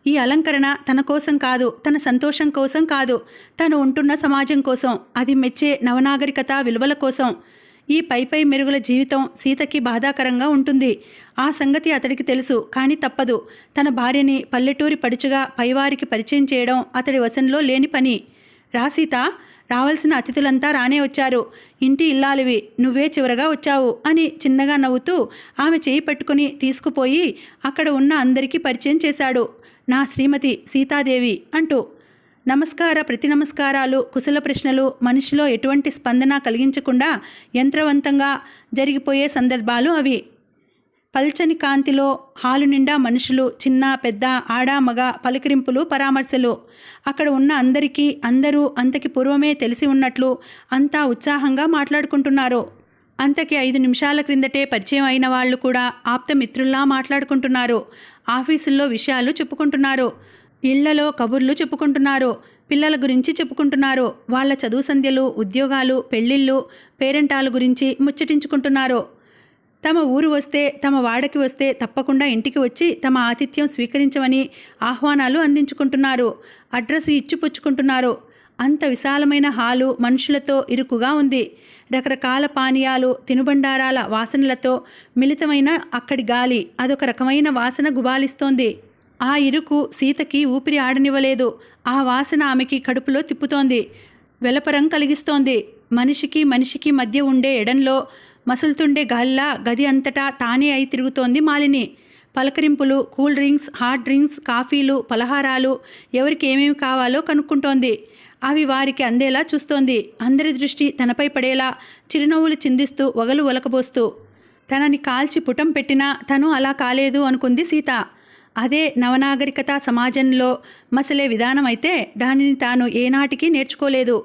ఈ అలంకరణ తన కోసం కాదు, తన సంతోషం కోసం కాదు, తను ఉంటున్న సమాజం కోసం, అది మెచ్చే నవనాగరికత విలువల కోసం. ఈ పైపై మెరుగుల జీవితం సీతకి బాధాకరంగా ఉంటుంది. ఆ సంగతి అతడికి తెలుసు. కానీ తప్పదు. తన భార్యని పల్లెటూరి పడుచుగా పైవారికి పరిచయం చేయడం అతడి వశంలో లేని పని. రా సీత, రావాల్సిన అతిథులంతా రానే వచ్చారు. ఇంటి ఇల్లాలివి, నువ్వే చివరగా వచ్చావు అని చిన్నగా నవ్వుతూ ఆమె చేయి పట్టుకుని తీసుకుపోయి అక్కడ ఉన్న అందరికీ పరిచయం చేశాడు. నా శ్రీమతి సీతాదేవి అంటూ. ప్రతి నమస్కారాలు, కుశల ప్రశ్నలు మనిషిలో ఎటువంటి స్పందన కలిగించకుండా యంత్రవంతంగా జరిగిపోయే సందర్భాలు అవి. పల్చని కాంతిలో హాలు నిండా మనుషులు, చిన్న పెద్ద, ఆడ మగ, పలకరింపులు, పరామర్శలు. అక్కడ ఉన్న అందరికీ అందరూ అంతకి పూర్వమే తెలిసి ఉన్నట్లు అంతా ఉత్సాహంగా మాట్లాడుకుంటున్నారు. అంతకి 5 నిమిషాల క్రిందటే పరిచయం అయిన వాళ్ళు కూడా ఆప్తమిత్రుల్లా మాట్లాడుకుంటున్నారు. ఆఫీసుల్లో విషయాలు చెప్పుకుంటున్నారు. ఇళ్లలో కబుర్లు చెప్పుకుంటున్నారు. పిల్లల గురించి చెప్పుకుంటున్నారు. వాళ్ళ చదువు సంధ్యలు, ఉద్యోగాలు, పెళ్ళిళ్ళు, పేరెంటాల గురించి ముచ్చటించుకుంటున్నారు. తమ ఊరు వస్తే, తమ వాడకి వస్తే తప్పకుండా ఇంటికి వచ్చి తమ ఆతిథ్యం స్వీకరించమని ఆహ్వానాలు అందించుకుంటున్నారు. అడ్రస్ ఇచ్చిపుచ్చుకుంటున్నారు. అంత విశాలమైన హాలు మనుషులతో ఇరుకుగా ఉంది. రకరకాల పానీయాలు, తినుబండారాల వాసనలతో మిళితమైన అక్కడి గాలి అదొక రకమైన వాసన గుబాలిస్తోంది. ఆ ఇరుకు సీతకి ఊపిరి ఆడనివ్వలేదు. ఆ వాసన ఆమెకి కడుపులో తిప్పుతోంది, వెలపరం కలిగిస్తోంది. మనిషికి మనిషికి మధ్య ఉండే ఎడంలో మసులుతుండే గాలిలా గది అంతటా తానే అయి తిరుగుతోంది మాలిని. పలకరింపులు, కూల్ డ్రింక్స్, హాట్ డ్రింక్స్, కాఫీలు, పలహారాలు, ఎవరికి ఏమేమి కావాలో కనుక్కుంటోంది. అవి వారికి అందేలా చూస్తోంది. అందరి దృష్టి తనపై పడేలా చిరునవ్వులు చిందిస్తూ వగలు ఒలకబోస్తూ. తనని కాల్చి పుటం పెట్టినా తను అలా కాలేదు అనుకుంది సీత. అదే నవనాగరికత సమాజంలో మసలే విధానం అయితే దానిని తాను ఏనాటికి నేర్చుకోలేదు.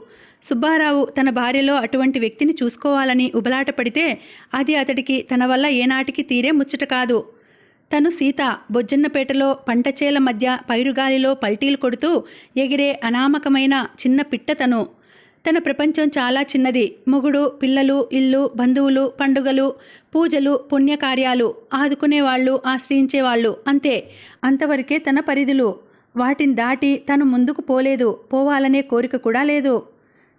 సుబ్బారావు తన భార్యలో అటువంటి వ్యక్తిని చూసుకోవాలని ఉబలాట పడితే అది అతడికి తన వల్ల ఏనాటికి తీరే ముచ్చట కాదు. తను సీత బొజ్జన్నపేటలో పంటచేల మధ్య పైరుగాలిలో పల్టీలు కొడుతూ ఎగిరే అనామకమైన చిన్న పిట్ట తను. తన ప్రపంచం చాలా చిన్నది. మొగుడు, పిల్లలు, ఇల్లు, బంధువులు, పండుగలు, పూజలు, పుణ్యకార్యాలు, ఆదుకునేవాళ్ళు, ఆశ్రయించేవాళ్ళు, అంతే. అంతవరకే తన పరిధులు. వాటిని దాటి తను ముందుకు పోలేదు. పోవాలనే కోరిక కూడా లేదు.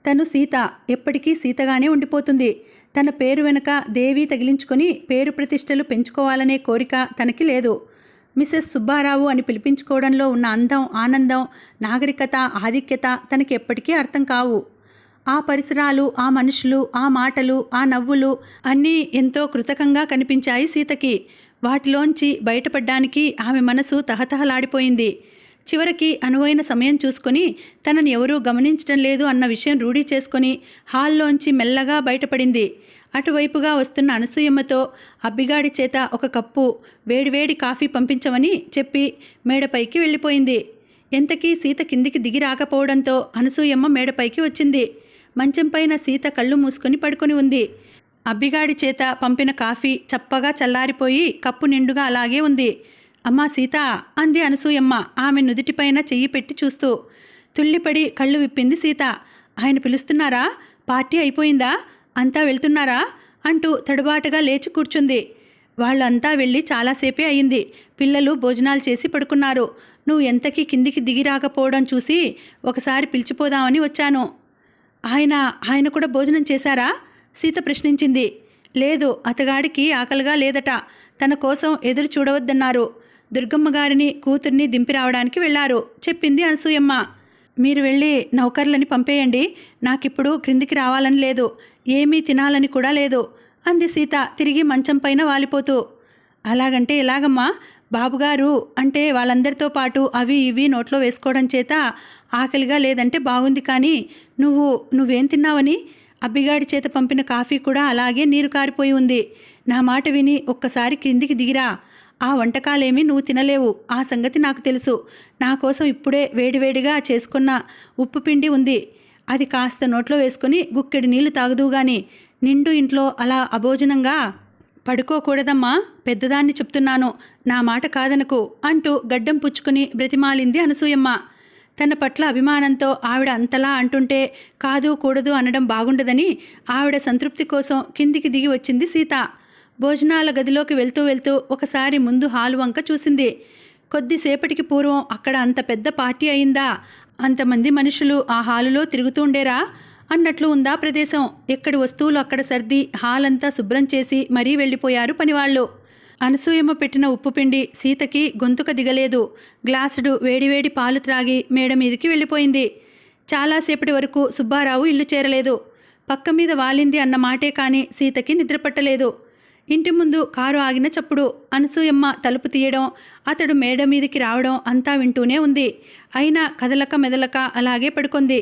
తను సీత ఎప్పటికీ సీతగానే ఉండిపోతుంది. తన పేరు వెనుక దేవి తగిలించుకొని పేరు ప్రతిష్టలు పెంచుకోవాలనే కోరిక తనకి లేదు. మిసెస్ సుబ్బారావు అని పిలిపించుకోవడంలో ఉన్న అందం, ఆనందం, నాగరికత, ఆధిక్యత తనకి ఎప్పటికీ అర్థం కావు. ఆ పరిసరాలు, ఆ మనుషులు, ఆ మాటలు, ఆ నవ్వులు అన్నీ ఎంతో కృతకంగా కనిపించాయి సీతకి. వాటిలోంచి బయటపడ్డానికి ఆమె మనసు తహతహలాడిపోయింది. చివరికి అనువైన సమయం చూసుకొని తనని ఎవరూ గమనించడం లేదు అన్న విషయం రూఢీ చేసుకొని హాల్లోంచి మెల్లగా బయటపడింది. అటువైపుగా వస్తున్న అనసూయమ్మతో అబ్బిగాడి చేత ఒక కప్పు వేడివేడి కాఫీ పంపించమని చెప్పి మేడపైకి వెళ్ళిపోయింది. ఎంతకీ సీత కిందికి దిగి రాకపోవడంతో అనసూయమ్మ మేడపైకి వచ్చింది. మంచం పైన సీత కళ్ళు మూసుకొని పడుకొని ఉంది. అబ్బిగాడి చేత పంపిన కాఫీ చప్పగా చల్లారిపోయి కప్పు నిండుగా అలాగే ఉంది. అమ్మా సీత, అంది అనసూయమ్మ ఆమె నుదిటిపైన చెయ్యి పెట్టి చూస్తూ. తుల్లిపడి కళ్ళు విప్పింది సీత. ఆయన పిలుస్తున్నారా? పార్టీ అయిపోయిందా? అంతా వెళ్తున్నారా? అంటూ తడుబాటుగా లేచి కూర్చుంది. వాళ్ళంతా వెళ్ళి చాలాసేపే అయింది. పిల్లలు భోజనాలు చేసి పడుకున్నారు. నువ్వు ఎంతకీ కిందికి దిగి రాకపోవడం చూసి ఒకసారి పిలిచిపోదామని వచ్చాను. ఆయన కూడా భోజనం చేశారా? సీత ప్రశ్నించింది. లేదు, అతగాడికి ఆకలిగా లేదట. తన కోసం ఎదురు చూడవద్దన్నారు. దుర్గమ్మ గారిని కూతుర్ని దింపి రావడానికి వెళ్లారు, చెప్పింది అనసూయమ్మ. మీరు వెళ్ళి నౌకర్లని పంపేయండి. నాకిప్పుడు క్రిందికి రావాలని లేదు, ఏమీ తినాలని కూడా లేదు, అంది సీత తిరిగి మంచం పైన వాలిపోతూ. అలాగంటే ఎలాగమ్మా? బాబుగారు అంటే వాళ్ళందరితో పాటు అవి ఇవి నోట్లో వేసుకోవడం చేత ఆకలిగా లేదంటే బాగుంది, కానీ నువ్వేం తిన్నావని? అబ్బిగాడి చేత పంపిన కాఫీ కూడా అలాగే నీరు కారిపోయి ఉంది. నా మాట విని ఒక్కసారి క్రిందికి దిగిరా. ఆ వంటకాలేమీ నువ్వు తినలేవు, ఆ సంగతి నాకు తెలుసు. నా కోసం ఇప్పుడే వేడివేడిగా చేసుకున్న ఉప్పు పిండి ఉంది, అది కాస్త నోట్లో వేసుకుని గుక్కెడి నీళ్లు తాగుదువుగాని నిండు ఇంట్లో అలా అభోజనంగా పడుకోకూడదమ్మా. పెద్దదాన్ని చెప్తున్నాను, నా మాట కాదనకు అంటూ గడ్డం పుచ్చుకుని బ్రతిమాలింది అనసూయమ్మ. తన పట్ల అభిమానంతో ఆవిడ అంతలా అంటుంటే కాదు కూడదు అనడం బాగుండదని ఆవిడ సంతృప్తి కోసం కిందికి దిగి వచ్చింది సీత. భోజనాల గదిలోకి వెళ్తూ వెళ్తూ ఒకసారి ముందు హాలు వంక చూసింది. కొద్దిసేపటికి పూర్వం అక్కడ అంత పెద్ద పార్టీ అయిందా? అంతమంది మనుషులు ఆ హాలులో తిరుగుతుండేరా అన్నట్లు ఉందా ప్రదేశం. ఎక్కడి వస్తువులు అక్కడ సర్ది హాలంతా శుభ్రం చేసి మరీ వెళ్ళిపోయారు పనివాళ్ళు. అనసూయమ్మ పెట్టిన ఉప్పు పిండి సీతకి గొంతుక దిగలేదు. గ్లాసుడు వేడివేడి పాలు త్రాగి మేడ మీదికి వెళ్ళిపోయింది. చాలాసేపటి వరకు సుబ్బారావు ఇల్లు చేరలేదు. పక్క మీద వాలింది అన్న మాటే కానీ సీతకి నిద్రపట్టలేదు. ఇంటి ముందు కారు ఆగిన చప్పుడు, అనసూయమ్మ తలుపు తీయడం, అతడు మేడ మీదికి రావడం అంతా వింటూనే ఉంది. అయినా కదలక మెదలక అలాగే పడుకుంది.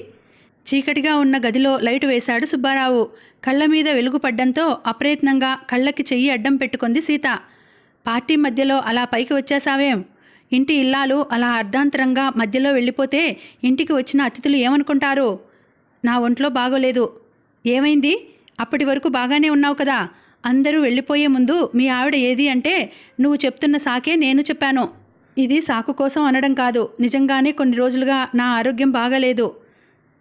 చీకటిగా ఉన్న గదిలో లైటు వేశాడు సుబ్బారావు. కళ్ళ మీద వెలుగు పడ్డంతో అప్రయత్నంగా కళ్ళకి చెయ్యి అడ్డం పెట్టుకుంది సీత. పార్టీ మధ్యలో అలా పైకి వచ్చేసావేం? ఇంటి ఇల్లాలు అలా అర్ధాంతరంగా మధ్యలో వెళ్ళిపోతే ఇంటికి వచ్చిన అతిథులు ఏమనుకుంటారు? నా ఒంట్లో బాగోలేదు. ఏమైంది? అప్పటి వరకు బాగానే ఉన్నావు కదా. అందరూ వెళ్ళిపోయే ముందు మీ ఆవిడ ఏది అంటే నువ్వు చెప్తున్న సాకే నేను చెప్పాను. ఇది సాకు కోసం అనడం కాదు, నిజంగానే కొన్ని రోజులుగా నా ఆరోగ్యం బాగాలేదు.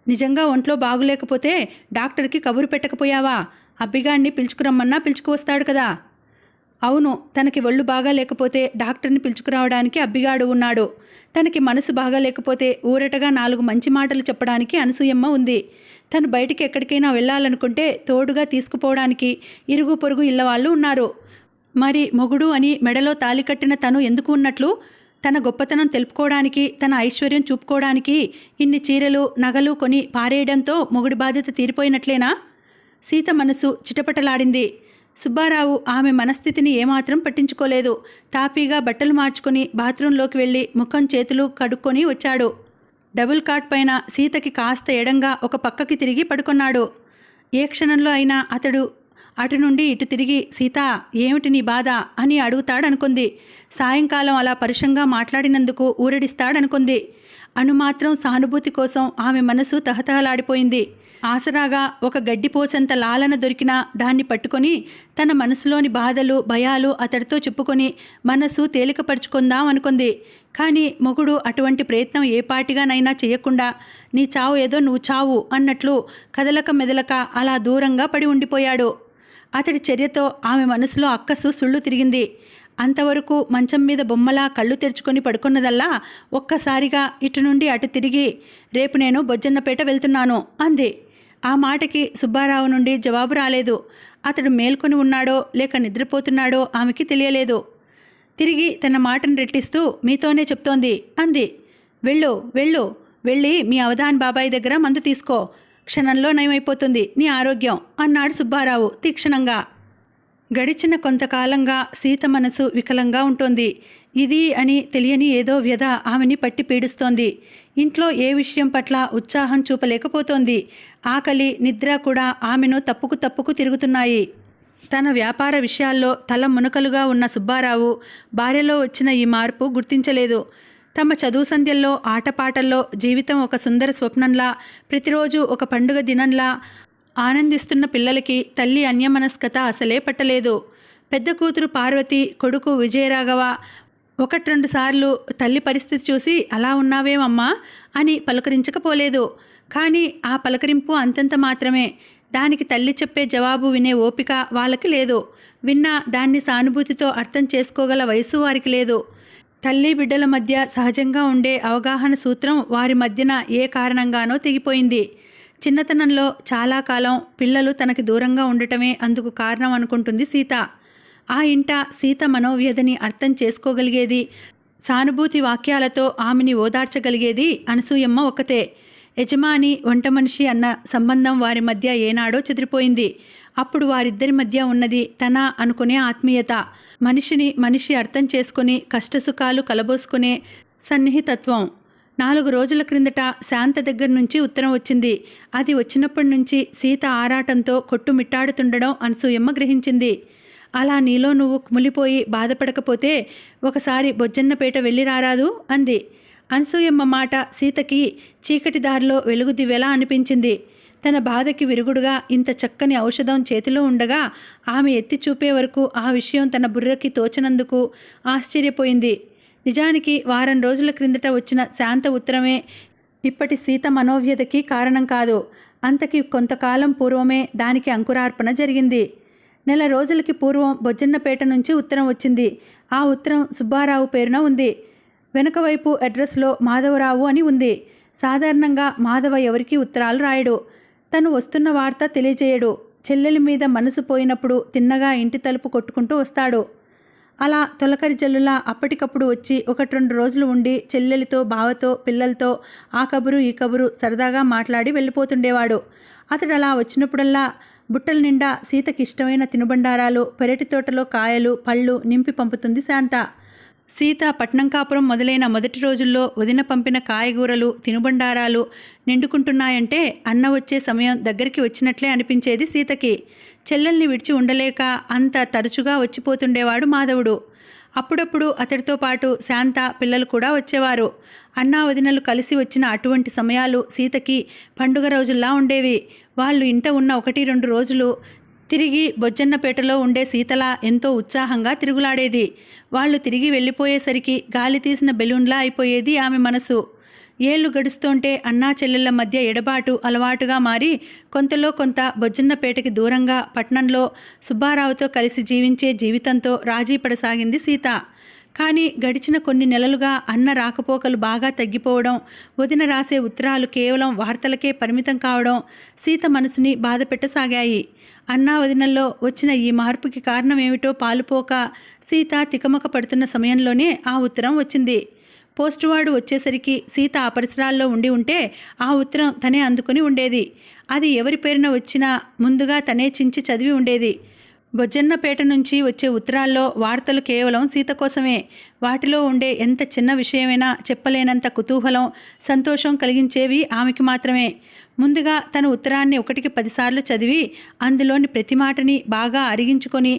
నిజంగా ఒంట్లో బాగులేకపోతే డాక్టర్కి కబురు పెట్టకపోయావా? అబ్బిగాడిని పిలుచుకురమ్మన్నా పిలుచుకువస్తాడు కదా. అవును, తనకి ఒళ్ళు బాగా లేకపోతే డాక్టర్ని పిలుచుకురావడానికి అబ్బిగాడు ఉన్నాడు. తనకి మనసు బాగా లేకపోతే ఊరటగా 4 మంచి మాటలు చెప్పడానికి అనసూయమ్మ ఉంది. తను బయటికి ఎక్కడికైనా వెళ్ళాలనుకుంటే తోడుగా తీసుకుపోవడానికి ఇరుగు పొరుగు ఇళ్ళవాళ్ళు ఉన్నారు. మరి మొగుడు అని మెడలో తాలి కట్టిన తను ఎందుకు ఉన్నట్లు? తన గొప్పతనం తెలుపుకోవడానికి, తన ఐశ్వర్యం చూపుకోవడానికి ఇన్ని చీరలు, నగలు కొని పారేయడంతో మొగుడి బాధ్యత తీరిపోయినట్లేనా? సీత మనసు చిటపటలాడింది. సుబ్బారావు ఆమె మనస్థితిని ఏమాత్రం పట్టించుకోలేదు. తాపీగా బట్టలు మార్చుకొని బాత్రూంలోకి వెళ్ళి ముఖం చేతులు కడుక్కొని వచ్చాడు. డబుల్ కాట్ పైన సీతకి కాస్త ఎడంగా ఒక పక్కకి తిరిగి పడుకున్నాడు. ఏ క్షణంలో అయినా అతడు అటు నుండి ఇటు తిరిగి సీతా, ఏమిటి నీ బాధ అని అడుగుతాడనుకుంది. సాయంకాలం అలా పరుషంగా మాట్లాడినందుకు ఊరడిస్తాడనుకుంది. అణుమాత్రం సానుభూతి కోసం ఆమె మనసు తహతహలాడిపోయింది. ఆసరాగా ఒక గడ్డిపోచంత లాలన దొరికినా దాన్ని పట్టుకొని తన మనసులోని బాధలు, భయాలు అతడితో చెప్పుకొని మనసు తేలికపరుచుకుందాం అనుకుంది. కానీ మొగుడు అటువంటి ప్రయత్నం ఏపాటిగానైనా చేయకుండా నీ చావు ఏదో నువ్వు చావు అన్నట్లు కదలక మెదలక అలా దూరంగా పడి ఉండిపోయాడు. అతడి చర్యతో ఆమె మనసులో అక్కసు సుళ్ళు తిరిగింది. అంతవరకు మంచం మీద బొమ్మలా కళ్ళు తెరుచుకొని పడుకున్నదల్లా ఒక్కసారిగా ఇటు నుండి అటు తిరిగి రేపు నేను బొజ్జన్నపేట వెళ్తున్నాను అంది. ఆ మాటకి సుబ్బారావు నుండి జవాబు రాలేదు. అతడు మేల్కొని ఉన్నాడో లేక నిద్రపోతున్నాడో ఆమెకి తెలియలేదు. తిరిగి తన మాటను రెట్టిస్తూ మీతోనే చెప్తోంది అంది. వెళ్ళు వెళ్ళు, వెళ్ళి మీ అవధాన్ బాబాయ్ దగ్గర మందు తీసుకో, క్షణంలో నయమైపోతుంది నీ ఆరోగ్యం అన్నాడు సుబ్బారావు తీక్షణంగా. గడిచిన కొంతకాలంగా సీత మనసు వికలంగా ఉంటుంది. ఇది అని తెలియని ఏదో వ్యధ ఆమెని పట్టి పీడిస్తోంది. ఇంట్లో ఏ విషయం పట్ల ఉత్సాహం చూపలేకపోతోంది. ఆకలి, నిద్ర కూడా ఆమెను తప్పుకు తిరుగుతున్నాయి. తన వ్యాపార విషయాల్లో తల మునకలుగా ఉన్న సుబ్బారావు భార్యలో వచ్చిన ఈ మార్పు గుర్తించలేదు. తమ చదువు సంధ్యల్లో, ఆటపాటల్లో జీవితం ఒక సుందర స్వప్నంలా, ప్రతిరోజు ఒక పండుగ దినంలా ఆనందిస్తున్న పిల్లలకి తల్లి అన్యమనస్కత అసలే పట్టలేదు. పెద్ద కూతురు పార్వతి, కొడుకు విజయరాఘవ 1-2 సార్లు తల్లి పరిస్థితి చూసి అలా ఉన్నావేమమ్మా అని పలకరించకపోలేదు. కానీ ఆ పలకరింపు అంతంత మాత్రమే. దానికి తల్లి చెప్పే జవాబు వినే ఓపిక వాళ్ళకి లేదు. విన్నా దాన్ని సానుభూతితో అర్థం చేసుకోగల వయసు వారికి లేదు. తల్లి బిడ్డల మధ్య సహజంగా ఉండే అవగాహన సూత్రం వారి మధ్యన ఏ కారణంగానో తెగిపోయింది. చిన్నతనంలో చాలా కాలం పిల్లలు తనకి దూరంగా ఉండటమే అందుకు కారణం అనుకుంటుంది సీత. ఆ ఇంట సీత మనోవ్యధని అర్థం చేసుకోగలిగేది, సానుభూతి వాక్యాలతో ఆమెని ఓదార్చగలిగేది అనసూయమ్మ ఒక్కతే. యజమాని, వంట మనిషి అన్న సంబంధం వారి మధ్య ఏనాడో చెదిరిపోయింది. అప్పుడు వారిద్దరి మధ్య ఉన్నది తన అనుకునే ఆత్మీయత, మనిషి అర్థం చేసుకుని కష్టసుఖాలు కలబోసుకునే సన్నిహితత్వం. 4 రోజుల క్రిందట శాంత దగ్గర నుంచి ఉత్తరం వచ్చింది. అది వచ్చినప్పటి నుంచి సీత ఆరాటంతో కొట్టుమిట్టాడుతుండడం అనసూయమ్మ గ్రహించింది. అలా నీలో నువ్వు కుమిలిపోయి బాధపడకపోతే ఒకసారి బొజ్జన్నపేట వెళ్ళి రారాదు అంది. అనసూయమ్మ మాట సీతకి చీకటి దారిలో వెలుగు దివ్వెలా అనిపించింది. తన బాధకి విరుగుడుగా ఇంత చక్కని ఔషధం చేతిలో ఉండగా ఆమె ఎత్తి చూపే వరకు ఆ విషయం తన బుర్రకి తోచనందుకు ఆశ్చర్యపోయింది. నిజానికి వారం రోజుల క్రిందట వచ్చిన శాంత ఉత్తరమే ఇప్పటి సీత మనోవ్యధకి కారణం కాదు. అంతకి కొంతకాలం పూర్వమే దానికి అంకురార్పణ జరిగింది. 4 రోజులకి పూర్వం బొజ్జన్నపేట నుంచి ఉత్తరం వచ్చింది. ఆ ఉత్తరం సుబ్బారావు పేరున ఉంది. వెనుక వైపు అడ్రస్లో మాధవరావు అని ఉంది. సాధారణంగా మాధవ ఎవరికీ ఉత్తరాలు రాయడు. తను వస్తున్న వార్త తెలియజేయడు. చెల్లెలి మీద మనసు పోయినప్పుడు తిన్నగా ఇంటి తలుపు కొట్టుకుంటూ వస్తాడు. అలా తొలకరి జల్లులా అప్పటికప్పుడు వచ్చి 1-2 రోజులు ఉండి చెల్లెలితో, బావతో, పిల్లలతో ఆ కబురు ఈ కబురు సరదాగా మాట్లాడి వెళ్ళిపోతుండేవాడు. అతడు అలా వచ్చినప్పుడల్లా బుట్టల నిండా సీతకి ఇష్టమైన తినుబండారాలు, పెరటి తోటలో కాయలు, పళ్ళు నింపి పంపుతుంది శాంత. సీత పట్నం కాపురం మొదలైన మొదటి రోజుల్లో వదిన పంపిన కాయగూరలు, తినుబండారాలు నిండుకుంటున్నాయంటే అన్న వచ్చే సమయం దగ్గరికి వచ్చినట్లే అనిపించేది సీతకి. చెల్లెల్ని విడిచి ఉండలేక అంత తరచుగా వచ్చిపోతుండేవాడు మాధవుడు. అప్పుడప్పుడు అతడితో పాటు శాంత, పిల్లలు కూడా వచ్చేవారు. అన్నా వదినలు కలిసి వచ్చిన అటువంటి సమయాలు సీతకి పండుగ రోజుల్లా ఉండేవి. వాళ్ళు ఇంట ఉన్న 1-2 రోజులు తిరిగి బొజ్జన్నపేటలో ఉండే సీతలా ఎంతో ఉత్సాహంగా తిరుగులాడేది. వాళ్ళు తిరిగి వెళ్ళిపోయేసరికి గాలి తీసిన బెలూన్లా అయిపోయేది ఆమె మనసు. ఏళ్లు గడుస్తుంటే అన్నా చెల్లెళ్ల మధ్య ఎడబాటు అలవాటుగా మారి కొంతలో కొంత బొజ్జన్నపేటకి దూరంగా పట్నంలో సుబ్బారావుతో కలిసి జీవించే జీవితంతో రాజీ పడసాగింది సీత. కానీ గడిచిన కొన్ని నెలలుగా అన్న రాకపోకలు బాగా తగ్గిపోవడం, వదిన రాసే ఉత్తరాలు కేవలం వార్తలకే పరిమితం కావడం సీత మనసుని బాధ పెట్టసాగాయి. అన్నా వదినల్లో వచ్చిన ఈ మార్పుకి కారణమేమిటో పాలుపోక సీత తికమక పడుతున్న సమయంలోనే ఆ ఉత్తరం వచ్చింది. పోస్టువాడు వచ్చేసరికి సీత ఆ పరిసరాల్లో ఉండి ఉంటే ఆ ఉత్తరం తనే అందుకుని ఉండేది. అది ఎవరి పేరున వచ్చినా ముందుగా తనే చించి చదివి ఉండేది. బొజ్జన్నపేట నుంచి వచ్చే ఉత్తరాల్లో వార్తలు కేవలం సీత కోసమే. వాటిలో ఉండే ఎంత చిన్న విషయమైనా చెప్పలేనంత కుతూహలం, సంతోషం కలిగించేవి ఆమెకి మాత్రమే. ముందుగా తన ఉత్తరాన్ని 1కి 10 సార్లు చదివి అందులోని ప్రతి మాటని బాగా అరిగించుకొని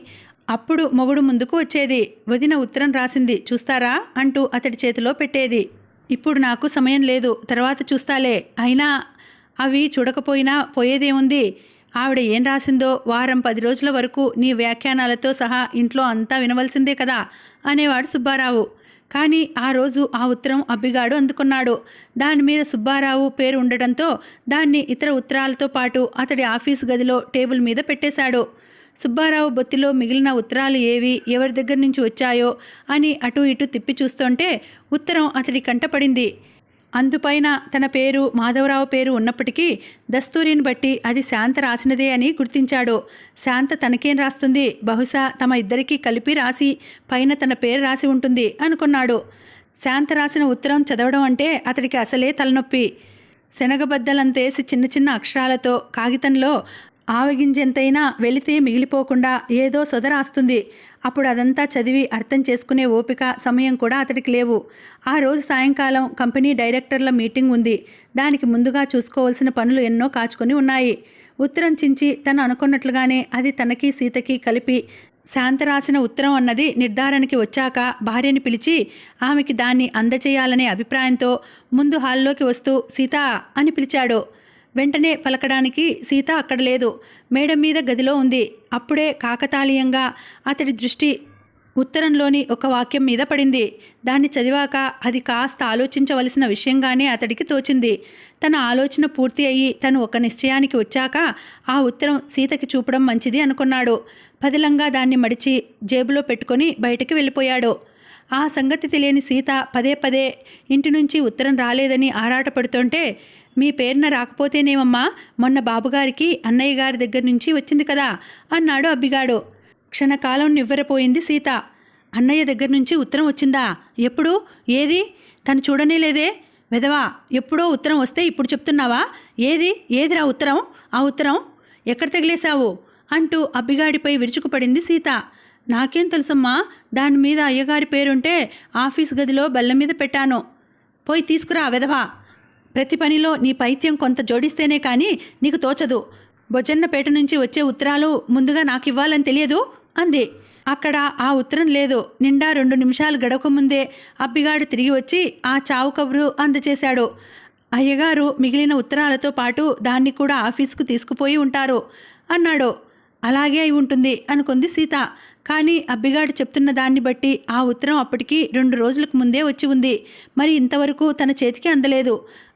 అప్పుడు మొగుడు ముందుకు వచ్చేది. వదిన ఉత్తరం రాసింది చూస్తారా అంటూ అతడి చేతిలో పెట్టేది. ఇప్పుడు నాకు సమయం లేదు, తర్వాత చూస్తాలే. అయినా అవి చూడకపోయినా పోయేదేముంది? ఆవిడ ఏం రాసిందో వారం 10 రోజుల వరకు నీ వ్యాఖ్యానాలతో సహా ఇంట్లో అంతా వినవలసిందే కదా అనేవాడు సుబ్బారావు. కానీ ఆ రోజు ఆ ఉత్తరం అబ్బిగాడు అందుకున్నాడు. దాని మీద సుబ్బారావు పేరు ఉండటంతో దాన్ని ఇతర ఉత్తరాలతో పాటు అతడి ఆఫీసు గదిలో టేబుల్ మీద పెట్టేశాడు. సుబ్బారావు బొత్తిలో మిగిలిన ఉత్తరాలు ఏవి, ఎవరి దగ్గర నుంచి వచ్చాయో అని అటు ఇటు తిప్పి చూస్తుంటే ఉత్తరం అతడి కంటపడింది. అందుపైన తన పేరు, మాధవరావు పేరు ఉన్నప్పటికీ దస్తూరిని బట్టి అది శాంత రాసినదే అని గుర్తించాడు. శాంత తనకేం రాస్తుంది, బహుశా తమ ఇద్దరికీ కలిపి రాసి పైన తన పేరు రాసి ఉంటుంది అనుకున్నాడు. శాంత రాసిన ఉత్తరం చదవడం అంటే అతడికి అసలే తలనొప్పి. శనగబద్దలంతేసి చిన్న చిన్న అక్షరాలతో కాగితంలో ఆవగింజెంతైనా వెళితే మిగిలిపోకుండా ఏదో సొద రాస్తుంది. అప్పుడు అదంతా చదివి అర్థం చేసుకునే ఓపిక, సమయం కూడా అతడికి లేవు. ఆ రోజు సాయంకాలం కంపెనీ డైరెక్టర్ల మీటింగ్ ఉంది. దానికి ముందుగా చూసుకోవాల్సిన పనులు ఎన్నో కాచుకొని ఉన్నాయి. ఉత్తరం చించి తను అనుకున్నట్లుగానే అది తనకి సీతకి కలిపి శాంత రాసిన ఉత్తరం అన్నది నిర్ధారణకి వచ్చాక భార్యని పిలిచి ఆమెకి దాన్ని అందజేయాలనే అభిప్రాయంతో ముందు హాల్లోకి వస్తూ సీత అని పిలిచాడు. వెంటనే పలకడానికి సీత అక్కడ లేదు, మేడ మీద గదిలో ఉంది. అప్పుడే కాకతాళీయంగా అతడి దృష్టి ఉత్తరంలోని ఒక వాక్యం మీద పడింది. దాన్ని చదివాక అది కాస్త ఆలోచించవలసిన విషయంగానే అతడికి తోచింది. తన ఆలోచన పూర్తి అయ్యి తను ఒక నిశ్చయానికి వచ్చాక ఆ ఉత్తరం సీతకి చూపడం మంచిది అనుకున్నాడు. పదిలంగా దాన్ని మడిచి జేబులో పెట్టుకొని బయటకు వెళ్ళిపోయాడు. ఆ సంగతి తెలియని సీత పదే పదే ఇంటి నుంచి ఉత్తరం రాలేదని ఆరాటపడుతుంటే మీ పేరున రాకపోతేనేమమ్మా, మొన్న బాబుగారికి అన్నయ్య గారి దగ్గర నుంచి వచ్చింది కదా అన్నాడు అబ్బిగాడు. క్షణకాలం నివ్వెరపోయింది సీత. అన్నయ్య దగ్గర నుంచి ఉత్తరం వచ్చిందా? ఎప్పుడు? ఏది? తను చూడనే లేదే. వెదవా, ఎప్పుడో ఉత్తరం వస్తే ఇప్పుడు చెప్తున్నావా? ఏదిరా ఉత్తరం? ఆ ఉత్తరం ఎక్కడ తగిలేశావు అంటూ అబ్బిగాడిపై విరుచుకుపడింది సీత. నాకేం తెలుసమ్మా, దాని మీద అయ్యగారి పేరుంటే ఆఫీస్ గదిలో బల్ల మీద పెట్టాను. పోయి తీసుకురా వెదవా. ప్రతి పనిలో నీ పైత్యం కొంత జోడిస్తేనే కానీ నీకు తోచదు. బొజ్జన్నపేట నుంచి వచ్చే ఉత్తరాలు ముందుగా నాకు ఇవ్వాలని తెలియదు అంది. అక్కడ ఆ ఉత్తరం లేదు. నిండా 2 నిమిషాలు గడవకముందే అబ్బిగాడు తిరిగి వచ్చి ఆ చావు కబురు అందచేశాడు. అయ్యగారు మిగిలిన ఉత్తరాలతో పాటు దాన్ని కూడా ఆఫీస్కు తీసుకుపోయి ఉంటారు అన్నాడు. అలాగే అయి ఉంటుంది అనుకుంది సీత. కానీ అబ్బిగాడు చెప్తున్న దాన్ని బట్టి ఆ ఉత్తరం అప్పటికి 2 రోజులకు ముందే వచ్చి ఉంది. మరి ఇంతవరకు తన చేతికి అందలేదు.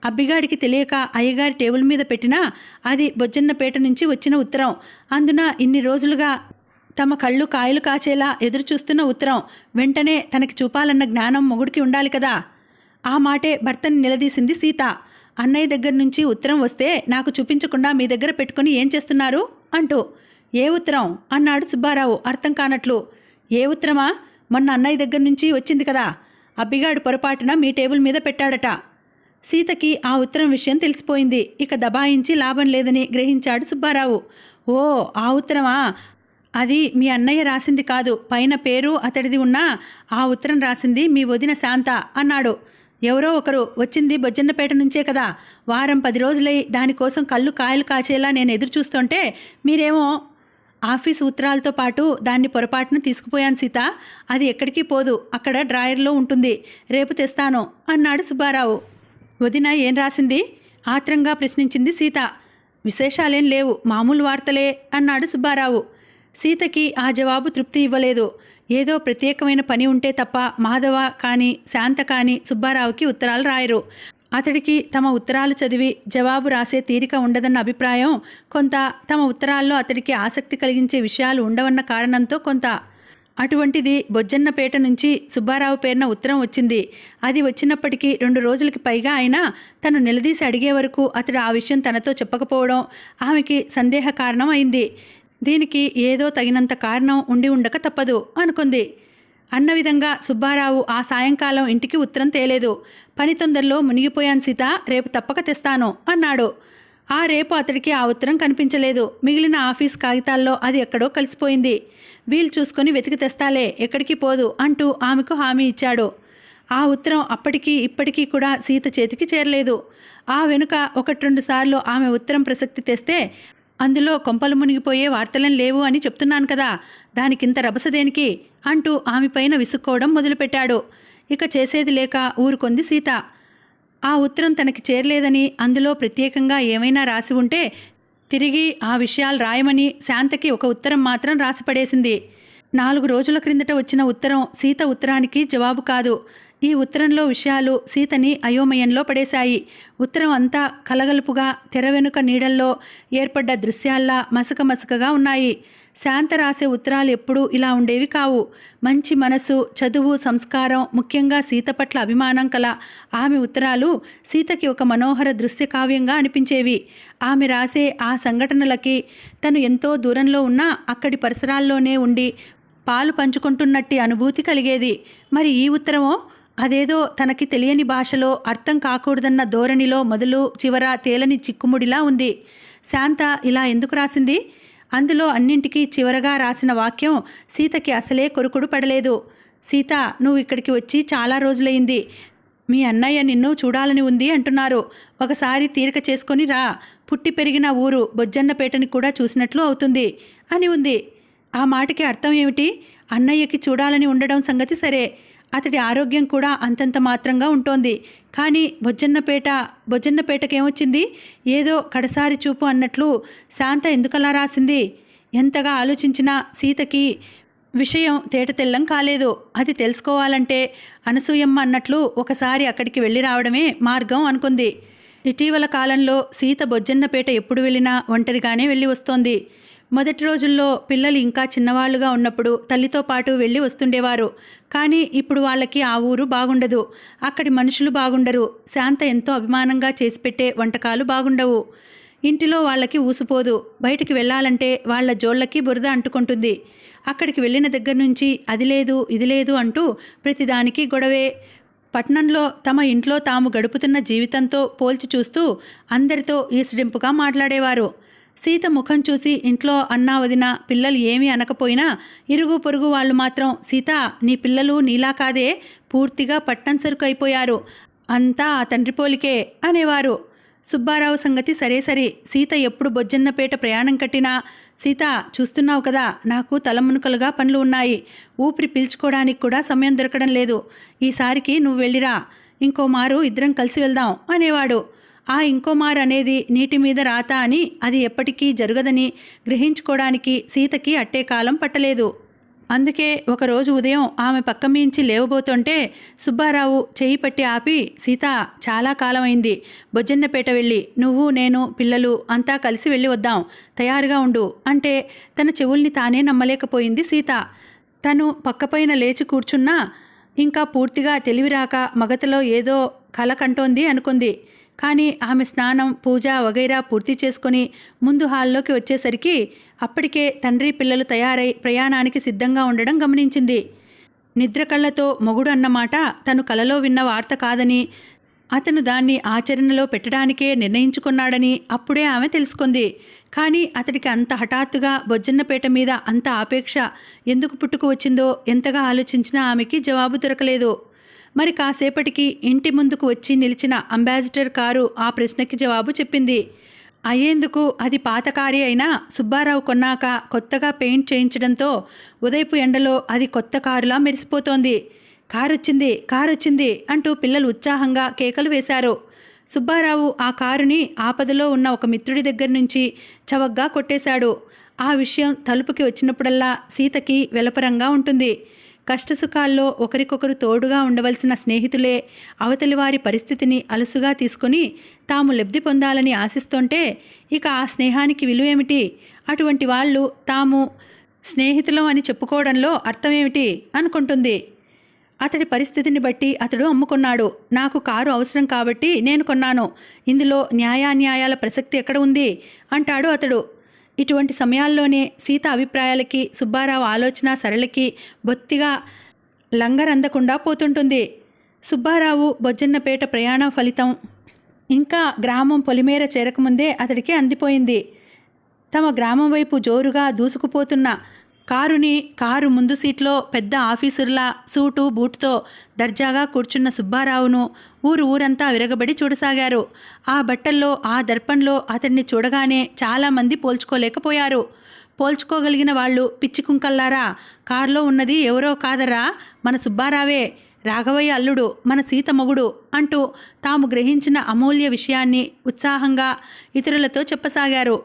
అబ్బిగాడికి తెలియక అయ్యగారి టేబుల్ మీద పెట్టినా అది బొజ్జన్నపేట నుంచి వచ్చిన ఉత్తరం. అందున ఇన్ని రోజులుగా తమ కళ్ళు కాయలు కాచేలా ఎదురు చూస్తున్న ఉత్తరం వెంటనే తనకి చూపాలన్న జ్ఞానం మొగుడికి ఉండాలి కదా. ఆ మాటే భర్తని నిలదీసింది సీత. అన్నయ్య దగ్గర నుంచి ఉత్తరం వస్తే నాకు చూపించకుండా మీ దగ్గర పెట్టుకుని ఏం చేస్తున్నారు అంటూ. ఏ ఉత్తరం అన్నాడు సుబ్బారావు అర్థం కానట్లు. ఏ ఉత్తరమా? మొన్న అన్నయ్య దగ్గర నుంచి వచ్చింది కదా. అబ్బిగాడు పొరపాటున మీ టేబుల్ మీద పెట్టాడట. సీతకి ఆ ఉత్తరం విషయం తెలిసిపోయింది. ఇక దబాయించి లాభం లేదని గ్రహించాడు సుబ్బారావు. ఓ, ఆ ఉత్తరమా? అది మీ అన్నయ్య రాసింది కాదు. పైన పేరు అతడిది ఉన్నా ఆ ఉత్తరం రాసింది మీ వదిన శాంత అన్నాడు. ఎవరో ఒకరు వచ్చింది బొజ్జన్నపేట నుంచే కదా. వారం 10 రోజులై దానికోసం కళ్ళు కాయలు కాచేలా నేను ఎదురు చూస్తుంటే మీరేమో ఆఫీస్ ఉత్తరాలతో పాటు దాన్ని పొరపాటున తీసుకుపోయాను సీత. అది ఎక్కడికి పోదు, అక్కడ డ్రాయర్లో ఉంటుంది. రేపు తెస్తాను అన్నాడు సుబ్బారావు. వదిన ఏం రాసింది? ఆత్రంగా ప్రశ్నించింది సీత. విశేషాలేం లేవు, మామూలు వార్తలే అన్నాడు సుబ్బారావు. సీతకి ఆ జవాబు తృప్తి ఇవ్వలేదు. ఏదో ప్రత్యేకమైన పని ఉంటే తప్ప మాధవ కానీ శాంత కానీ సుబ్బారావుకి ఉత్తరాలు రాయరు. అతడికి తమ ఉత్తరాలు చదివి జవాబు రాసే తీరిక ఉండదన్న అభిప్రాయం కొంత, తమ ఉత్తరాల్లో అతడికి ఆసక్తి కలిగించే విషయాలు ఉండవన్న కారణంతో కొంత. అటువంటిది బొజ్జన్నపేట నుంచి సుబ్బారావు పేరున ఉత్తరం వచ్చింది. అది వచ్చినప్పటికీ 2 రోజులకి పైగా అయినా తను నిలదీసి అడిగే వరకు అతడు ఆ విషయం తనతో చెప్పకపోవడం ఆమెకి సందేహ కారణం అయింది. దీనికి ఏదో తగినంత కారణం ఉండి ఉండక తప్పదు అనుకుంది. అన్న విధంగా సుబ్బారావు ఆ సాయంకాలం ఇంటికి ఉత్తరం తేలేదు. పని తొందరలో మునిగిపోయాను సీత, రేపు తప్పక తెస్తాను అన్నాడు. ఆ రేపు అతడికి ఆ ఉత్తరం కనిపించలేదు. మిగిలిన ఆఫీస్ కాగితాల్లో అది ఎక్కడో కలిసిపోయింది. వీలు చూసుకొని వెతికి తెస్తాలే, ఎక్కడికి పోదు అంటూ ఆమెకు హామీ ఇచ్చాడు. ఆ ఉత్తరం అప్పటికీ ఇప్పటికీ కూడా సీత చేతికి చేరలేదు. ఆ వెనుక 1-2 సార్లు ఆమె ఉత్తరం ప్రసక్తి తెస్తే అందులో కొంపలు మునిగిపోయే వార్తలేం లేవు అని చెప్తున్నాను కదా, దానికింత రభస దేనికి అంటూ ఆమెపైన విసుక్కోవడం మొదలుపెట్టాడు. ఇక చేసేది లేక ఊరుకొంది సీత. ఆ ఉత్తరం తనకి చేరలేదని, అందులో ప్రత్యేకంగా ఏమైనా రాసి ఉంటే తిరిగి ఆ విషయాలు రాయమని శాంతకి ఒక ఉత్తరం మాత్రం రాసిపడేసింది. 4 రోజుల క్రిందట వచ్చిన ఉత్తరం సీత ఉత్తరానికి జవాబు కాదు. ఈ ఉత్తరంలో విషయాలు సీతని అయోమయంలో పడేశాయి. ఉత్తరం అంతా కలగలుపుగా తెర వెనుక నీడల్లో ఏర్పడ్డ దృశ్యాల్లా మసకగా ఉన్నాయి. శాంత రాసే ఉత్తరాలు ఎప్పుడూ ఇలా ఉండేవి కావు. మంచి మనసు, చదువు, సంస్కారం, ముఖ్యంగా సీత పట్ల అభిమానం కల ఆమె ఉత్తరాలు సీతకి ఒక మనోహర దృశ్య కావ్యంగా అనిపించేవి. ఆమె రాసే ఆ సంఘటనలకి తను ఎంతో దూరంలో ఉన్నా అక్కడి పరిసరాల్లోనే ఉండి పాలు పంచుకుంటున్నట్టి అనుభూతి కలిగేది. మరి ఈ ఉత్తరమో అదేదో తనకి తెలియని భాషలో, అర్థం కాకూడదన్న ధోరణిలో మొదలు చివర తేలని చిక్కుముడిలా ఉంది. శాంత ఇలా ఎందుకు రాసింది? అందులో అన్నింటికీ చివరగా రాసిన వాక్యం సీతకి అసలే కొరుకుడు పడలేదు. సీత, నువ్వు ఇక్కడికి వచ్చి చాలా రోజులైంది. మీ అన్నయ్య నిన్ను చూడాలని ఉంది అంటున్నారు. ఒకసారి తీరిక చేసుకొని రా. పుట్టి పెరిగిన ఊరు బొజ్జన్నపేటని కూడా చూసినట్లు అవుతుంది అని ఉంది. ఆ మాటకి అర్థం ఏమిటి? అన్నయ్యకి చూడాలని ఉండడం సంగతి సరే, అతడి ఆరోగ్యం కూడా అంతంత మాత్రంగా ఉంటోంది. కానీ బొజ్జన్నపేటకేమొచ్చింది? ఏదో కడసారి చూపు అన్నట్లు శాంత ఎందుకలా రాసింది? ఎంతగా ఆలోచించినా సీతకి విషయం తేటతెల్లం కాలేదు. అది తెలుసుకోవాలంటే అనసూయమ్మ అన్నట్లు ఒకసారి అక్కడికి వెళ్ళి రావడమే మార్గం అనుకుంది. ఇటీవల కాలంలో సీత బొజ్జన్నపేట ఎప్పుడు వెళ్ళినా ఒంటరిగానే వెళ్ళి వస్తోంది. మొదటి రోజుల్లో పిల్లలు ఇంకా చిన్నవాళ్లుగా ఉన్నప్పుడు తల్లితో పాటు వెళ్ళి వస్తుండేవారు. కానీ ఇప్పుడు వాళ్ళకి ఆ ఊరు బాగుండదు, అక్కడి మనుషులు బాగుండరు. శాంత ఎంతో అభిమానంగా చేసిపెట్టే వంటకాలు బాగుండవు. ఇంటిలో వాళ్ళకి ఊసిపోదు. బయటికి వెళ్ళాలంటే వాళ్ళ జోళ్ళకి బురద అంటుకుంటుంది. అక్కడికి వెళ్ళిన దగ్గర నుంచి అది లేదు ఇది లేదు అంటూ ప్రతిదానికి గొడవే. పట్నంలో తమ ఇంట్లో తాము గడుపుతున్న జీవితంతో పోల్చి చూస్తూ అందరితో ఈసడింపుగా మాట్లాడేవారు. సీత ముఖం చూసి ఇంట్లో అన్నా వదిన పిల్లలు ఏమీ అనకపోయినా ఇరుగు పొరుగు వాళ్ళు మాత్రం, సీత, నీ పిల్లలు నీలా కాదే, పూర్తిగా పట్నం సరుకు అయిపోయారు, అంతా ఆ తండ్రి పోలికే అనేవారు. సుబ్బారావు సంగతి సరే సరే, సీత ఎప్పుడు బొజ్జన్నపేట ప్రయాణం కట్టినా, సీత చూస్తున్నావు కదా, నాకు తలమునుకలుగా పనులు ఉన్నాయి, ఊపిరి పీల్చుకోవడానికి కూడా సమయం దొరకడం లేదు, ఈసారికి నువ్వు వెళ్ళిరా, ఇంకో మారు ఇద్దరం కలిసి వెళ్దాం అనేవాడు. ఆ ఇంకోమార్ అనేది నీటి మీద రాత అని, అది ఎప్పటికీ జరగదని గ్రహించుకోవడానికి సీతకి అట్టే కాలం పట్టలేదు. అందుకే ఒకరోజు ఉదయం ఆమె పక్క మించి లేవబోతుంటే సుబ్బారావు చెయ్యి పట్టి ఆపి, సీత, చాలా కాలమైంది, బొజ్జన్నపేట వెళ్ళి నువ్వు, నేను, పిల్లలు అంతా కలిసి వెళ్ళి వద్దాం, తయారుగా ఉండు అంటే తన చెవుల్ని తానే నమ్మలేకపోయింది సీత. తను పక్కపైన లేచి కూర్చున్నా ఇంకా పూర్తిగా తెలివిరాక మగతలో ఏదో కల కంటోంది అనుకుంది. కానీ ఆమె స్నానం, పూజ వగైరా పూర్తి చేసుకొని ముందు హాల్లోకి వచ్చేసరికి అప్పటికే తండ్రి పిల్లలు తయారై ప్రయాణానికి సిద్ధంగా ఉండడం గమనించింది. నిద్ర కళ్ళతో మొగుడు అన్నమాట తను కలలో విన్న వార్త కాదని, అతను దాన్ని ఆచరణలో పెట్టడానికే నిర్ణయించుకున్నాడని అప్పుడే ఆమె తెలుసుకుంది. కానీ అతడికి అంత హఠాత్తుగా బొజ్జన్నపేట మీద అంత ఆపేక్ష ఎందుకు పుట్టుకు వచ్చిందో ఎంతగా ఆలోచించినా ఆమెకి జవాబు దొరకలేదు. మరి కాసేపటికి ఇంటి ముందుకు వచ్చి నిలిచిన అంబాసిడర్ కారు ఆ ప్రశ్నకి జవాబు చెప్పింది. అయ్యేందుకు అది పాత కారే అయినా సుబ్బారావు కొన్నాక కొత్తగా పెయింట్ చేయించడంతో ఉదయపు ఎండలో అది కొత్త కారులా మెరిసిపోతోంది. కారొచ్చింది అంటూ పిల్లలు ఉత్సాహంగా కేకలు వేశారు. సుబ్బారావు ఆ కారుని ఆపదలో ఉన్న ఒక మిత్రుడి దగ్గర నుంచి చవగ్గా కొట్టేశాడు. ఆ విషయం తలుపుకి వచ్చినప్పుడల్లా సీతకి వెలపరంగా ఉంటుంది. కష్టసుఖాల్లో ఒకరికొకరు తోడుగా ఉండవలసిన స్నేహితులే అవతలి వారి పరిస్థితిని అలసుగా తీసుకొని తాము లబ్ధి పొందాలని ఆశిస్తుంటే ఇక ఆ స్నేహానికి విలువేమిటి? అటువంటి వాళ్ళు తాము స్నేహితులం అని చెప్పుకోవడంలో అర్థమేమిటి అనుకుంటుంది. అతడి పరిస్థితిని బట్టి అతడు అమ్ముకున్నాడు. నాకు కారు అవసరం కాబట్టి నేను కొన్నాను. ఇందులో న్యాయాన్యాయాల ప్రసక్తి ఎక్కడ ఉంది అంటాడు అతడు. ఇటువంటి సమయాల్లోనే సీత అభిప్రాయాలకి, సుబ్బారావు ఆలోచన సరళకి బొత్తిగా లంగరందకుండా పోతుంటుంది. సుబ్బారావు బొజ్జన్నపేట ప్రయాణ ఫలితం ఇంకా గ్రామం పొలిమేర చేరకముందే అతడికి అందిపోయింది. తమ గ్రామం వైపు జోరుగా దూసుకుపోతున్న కారు ముందు సీట్లో పెద్ద ఆఫీసర్లా సూటు బూటుతో దర్జాగా కూర్చున్న సుబ్బారావును ఊరంతా విరగబడి చూడసాగారు. ఆ బట్టల్లో, ఆ దర్పంలో అతన్ని చూడగానే చాలామంది పోల్చుకోలేకపోయారు. పోల్చుకోగలిగిన వాళ్ళు పిచ్చి కుంకల్లారా, కారులో ఉన్నది ఎవరో కాదరా, మన సుబ్బారావే, రాఘవయ్య అల్లుడు, మన సీత మొగుడు అంటూ తాము గ్రహించిన అమూల్య విషయాన్ని ఉత్సాహంగా ఇతరులతో చెప్పసాగారు.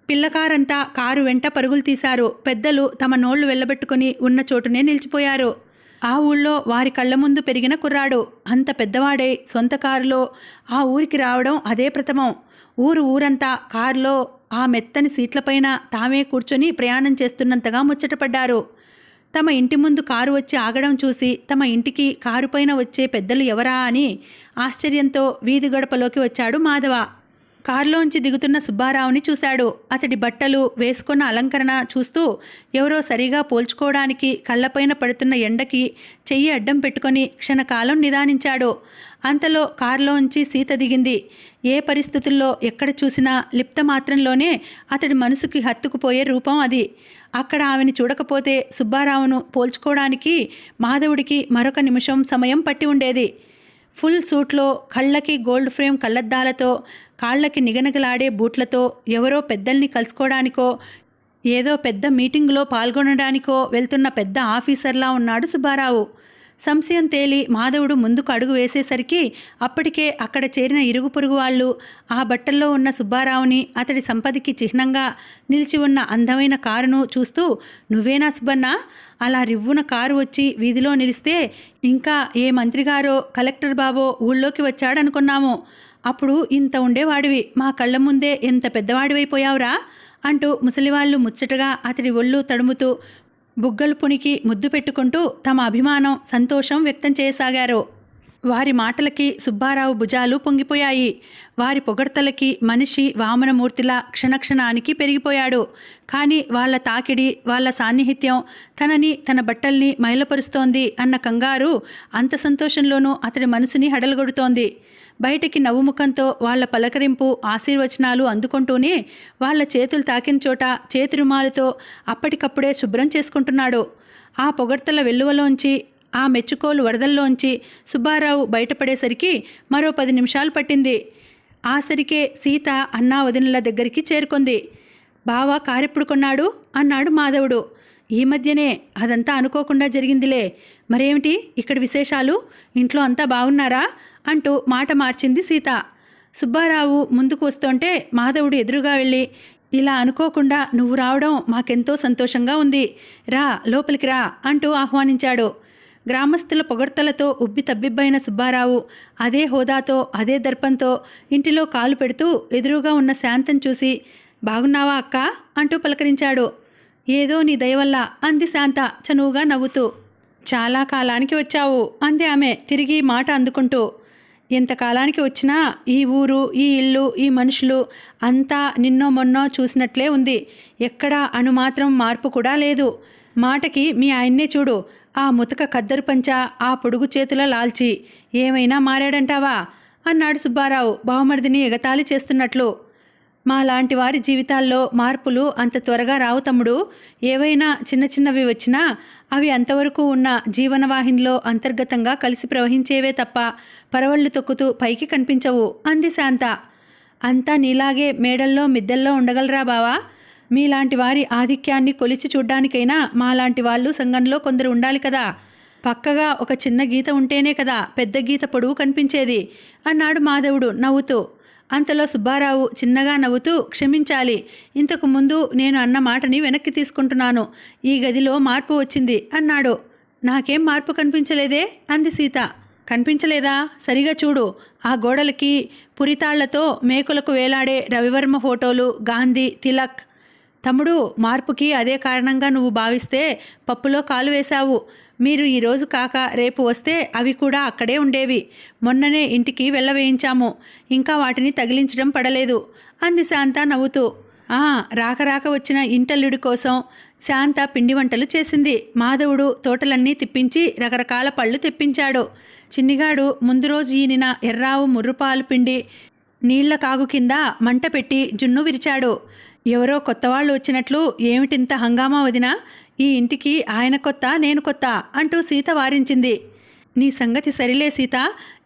పిల్లకారంతా కారు వెంట పరుగులు తీశారు. పెద్దలు తమ నోళ్లు వెళ్ళబెట్టుకుని ఉన్న చోటునే నిలిచిపోయారు. ఆ ఊళ్ళో వారి కళ్ళ ముందు పెరిగిన కుర్రాడు అంత పెద్దవాడై సొంత కారులో ఆ ఊరికి రావడం అదే ప్రథమం. ఊరంతా కారులో ఆ మెత్తని సీట్లపైన తామే కూర్చొని ప్రయాణం చేస్తున్నంతగా ముచ్చటపడ్డారు. తమ ఇంటి ముందు కారు వచ్చి ఆగడం చూసి తమ ఇంటికి కారు పైన వచ్చే పెద్దలు ఎవరా అని ఆశ్చర్యంతో వీధి గడపలోకి వచ్చాడు మాధవ. కారులోంచి దిగుతున్న సుబ్బారావుని చూశాడు. అతడి బట్టలు, వేసుకున్న అలంకరణ చూస్తూ ఎవరో సరిగా పోల్చుకోవడానికి కళ్ళపైన పడుతున్న ఎండకి చెయ్యి అడ్డం పెట్టుకొని క్షణకాలం నిదానించాడు. అంతలో కారులోంచి సీత దిగింది. ఏ పరిస్థితుల్లో ఎక్కడ చూసినా లిప్త మాత్రంలోనే అతడి మనసుకి హత్తుకుపోయే రూపం అది. అక్కడ ఆమెను చూడకపోతే సుబ్బారావును పోల్చుకోవడానికి మాధవుడికి మరొక నిమిషం సమయం పట్టి ఉండేది. ఫుల్ సూట్లో, కళ్ళకి గోల్డ్ ఫ్రేమ్ కళ్ళద్దాలతో, కాళ్ళకి నిగనగలాడే బూట్లతో ఎవరో పెద్దల్ని కలుసుకోవడానికో ఏదో పెద్ద మీటింగులో పాల్గొనడానికో వెళ్తున్న పెద్ద ఆఫీసర్లా ఉన్నాడు సుబ్బారావు. సంశయం తేలి మాధవుడు ముందుకు అడుగు వేసేసరికి అప్పటికే అక్కడ చేరిన ఇరుగు పొరుగు వాళ్ళు ఆ బట్టల్లో ఉన్న సుబ్బారావుని, అతడి సంపదకి చిహ్నంగా నిలిచి ఉన్న అందమైన కారును చూస్తూ, నువ్వేనా సుబ్బన్న? అలా రివ్వున కారు వచ్చి వీధిలో నిలిస్తే ఇంకా ఏ మంత్రిగారో కలెక్టర్ బాబో ఊళ్ళోకి వచ్చాడనుకున్నాము. అప్పుడు ఇంత ఉండేవాడివి, మా కళ్ళ ముందే ఎంత పెద్దవాడివైపోయావురా అంటూ ముసలివాళ్లు ముచ్చటగా అతడి ఒళ్ళు తడుముతూ బుగ్గలు పునికి ముద్దు పెట్టుకుంటూ తమ అభిమానం, సంతోషం వ్యక్తం చేయసాగారు. వారి మాటలకి సుబ్బారావు భుజాలు పొంగిపోయాయి. వారి పొగడ్తలకి మనిషి వామనమూర్తిలా క్షణక్షణానికి పెరిగిపోయాడు. కానీ వాళ్ల తాకిడి, వాళ్ల సాన్నిహిత్యం తనని, తన బట్టల్ని మైలపరుస్తోంది అన్న కంగారు అంత సంతోషంలోనూ అతడి మనసుని హడలగొడుతోంది. బయటికి నవ్వుముఖంతో వాళ్ల పలకరింపు, ఆశీర్వచనాలు అందుకుంటూనే వాళ్ల చేతులు తాకిన చోట చేతి రుమాలుతో అప్పటికప్పుడే శుభ్రం చేసుకుంటున్నాడు. ఆ పొగడ్తల వెల్లువలోంచి, ఆ మెచ్చుకోలు వరదల్లోంచి సుబ్బారావు బయటపడేసరికి మరో 10 నిమిషాలు పట్టింది. ఆసరికే సీత అన్నా వదినల దగ్గరికి చేరుకుంది. బావా కారెప్పుడు కొన్నాడు అన్నాడు మాధవుడు. ఈ మధ్యనే, అదంతా అనుకోకుండా జరిగిందిలే. మరేమిటి ఇక్కడ విశేషాలు? ఇంట్లో అంతా బాగున్నారా అంటూ మాట మార్చింది సీత. సుబ్బారావు ముందుకు వస్తుంటే మాధవుడు ఎదురుగా వెళ్ళి, ఇలా అనుకోకుండా నువ్వు రావడం మాకెంతో సంతోషంగా ఉంది, రా లోపలికి రా అంటూ ఆహ్వానించాడు. గ్రామస్తుల పొగడ్తలతో ఉబ్బి తబ్బిబ్బైన సుబ్బారావు అదే హోదాతో, అదే దర్పంతో ఇంటిలో కాలు పెడుతూ ఎదురుగా ఉన్న శాంతం చూసి, బాగున్నావా అక్క అంటూ పలకరించాడు. ఏదో నీ దయవల్ల అంది శాంత చనువుగా నవ్వుతూ. చాలా కాలానికి వచ్చావు అంది ఆమె తిరిగి మాట అందుకుంటూ. ఎంతకాలానికి వచ్చినా ఈ ఊరు, ఈ ఇల్లు, ఈ మనుషులు అంతా నిన్నో మొన్నో చూసినట్లే ఉంది. ఎక్కడా అణుమాత్రం మార్పు కూడా లేదు. మాటకి మీ ఆయన్నే చూడు, ఆ ముతక కద్దరు పంచ, ఆ పొడుగు చేతుల లాల్చి ఏమైనా మారాడంటావా అన్నాడు సుబ్బారావు బావమరిదిని ఎగతాళి చేస్తున్నట్లు. మాలాంటి వారి జీవితాల్లో మార్పులు అంత త్వరగా రావు తమ్ముడు. ఏవైనా చిన్న చిన్నవి వచ్చినా అవి అంతవరకు ఉన్న జీవనవాహినిలో అంతర్గతంగా కలిసి ప్రవహించేవే తప్ప పరవళ్ళు తొక్కుతూ పైకి కనిపించవు అంది శాంత. అంతా నీలాగే మేడల్లో మిద్దెల్లో ఉండగలరా బావా? మీలాంటి వారి ఆధిక్యాన్ని కొలిచి చూడ్డానికైనా మాలాంటి వాళ్ళు సంఘంలో కొందరు ఉండాలి కదా. పక్కగా ఒక చిన్న గీత ఉంటేనే కదా పెద్ద గీత పొడవు కనిపించేది అన్నాడు మాధవుడు నవ్వుతూ. అంతలో సుబ్బారావు చిన్నగా నవ్వుతూ, క్షమించాలి, ఇంతకు ముందు నేను అన్న మాటని వెనక్కి తీసుకుంటున్నాను. ఈ గదిలో మార్పు వచ్చింది అన్నాడు. నాకేం మార్పు కనిపించలేదే అంది సీత. కనిపించలేదా? సరిగా చూడు. ఆ గోడలకి పురితాళ్లతో మేకులకు వేలాడే రవివర్మ ఫోటోలు, గాంధీ, తిలక్, తమ్ముడు, మార్పుకి అదే కారణంగా నువ్వు భావిస్తే పప్పులో కాలు వేశావు. మీరు ఈరోజు కాక రేపు వస్తే అవి కూడా అక్కడే ఉండేవి. మొన్ననే ఇంటికి వెళ్ళవేయించాము. ఇంకా వాటిని తగిలించడం పడలేదు అంది శాంత నవ్వుతూ. రాక రాక వచ్చిన ఇంటల్లుడి కోసం శాంత పిండి వంటలు చేసింది. మాధవుడు తోటలన్నీ తిప్పించి రకరకాల పళ్ళు తెప్పించాడు. చిన్నిగాడు ముందు రోజు ఈనిన ఎర్రావు ముర్రుపాలు పిండి నీళ్ల కాగు కింద మంట పెట్టి జున్ను విరిచాడు. ఎవరో కొత్తవాళ్ళు వచ్చినట్లు ఏమిటింత హంగామా వదినా? ఈ ఇంటికి ఆయన కొత్త, నేను కొత్త అంటూ సీత వారించింది. నీ సంగతి సరిలే సీత,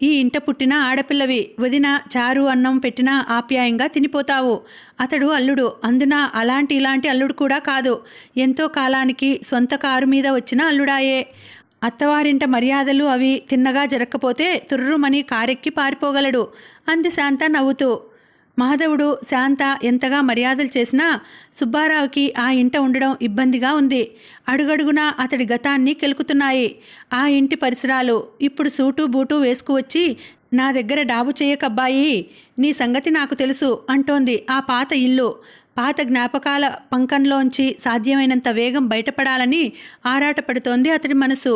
ఈ ఇంట పుట్టిన ఆడపిల్లవి. వదిన చారు అన్నం పెట్టినా ఆప్యాయంగా తినిపోతావు. అతడు అల్లుడు, అందున అలాంటి ఇలాంటి అల్లుడు కూడా కాదు. ఎంతో కాలానికి సొంత కారు మీద వచ్చిన అల్లుడాయే. అత్తవారింట మర్యాదలు అవి తిన్నగా జరగకపోతే తుర్రుమని కారెక్కి పారిపోగలడు అంది శాంత నవ్వుతూ. మాధవుడు శాంత ఎంతగా మర్యాదలు చేసినా సుబ్బారావుకి ఆ ఇంట ఉండడం ఇబ్బందిగా ఉంది. అడుగడుగునా అతడి గతాన్ని కెలుకుతున్నాయి. ఆ ఇంటి పరిసరాలు. ఇప్పుడు సూటు బూటు వేసుకువచ్చి నా దగ్గర డాబు చేయకబ్బాయి, నీ సంగతి నాకు తెలుసు అంటోంది ఆ పాత ఇల్లు. పాత జ్ఞాపకాల పంకంలోంచి సాధ్యమైనంత వేగం బయటపడాలని ఆరాటపడుతోంది అతడి మనసు.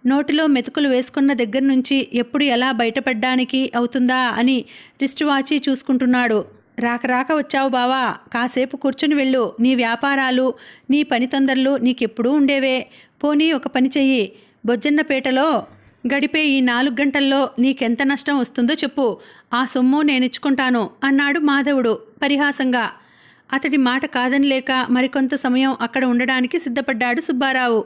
నోటిలో మెతుకులు వేసుకున్న దగ్గర నుంచి ఎప్పుడు ఎలా బయటపడ్డానికి అవుతుందా అని రిస్ట్ వాచి చూసుకుంటున్నాడు. రాక రాక వచ్చావు బావా, కాసేపు కూర్చుని వెళ్ళు. నీ వ్యాపారాలు, నీ పని తొందరలు నీకెప్పుడూ ఉండేవే. పోనీ ఒక పని చెయ్యి. బొజ్జన్నపేటలో గడిపే ఈ 4 గంటల్లో నీకెంత నష్టం వస్తుందో చెప్పు. ఆ సొమ్ము నేనిచ్చుకుంటాను అన్నాడు మాధవుడు పరిహాసంగా. అతడి మాట కాదనిలేక మరికొంత సమయం అక్కడ ఉండడానికి సిద్ధపడ్డాడు సుబ్బారావు.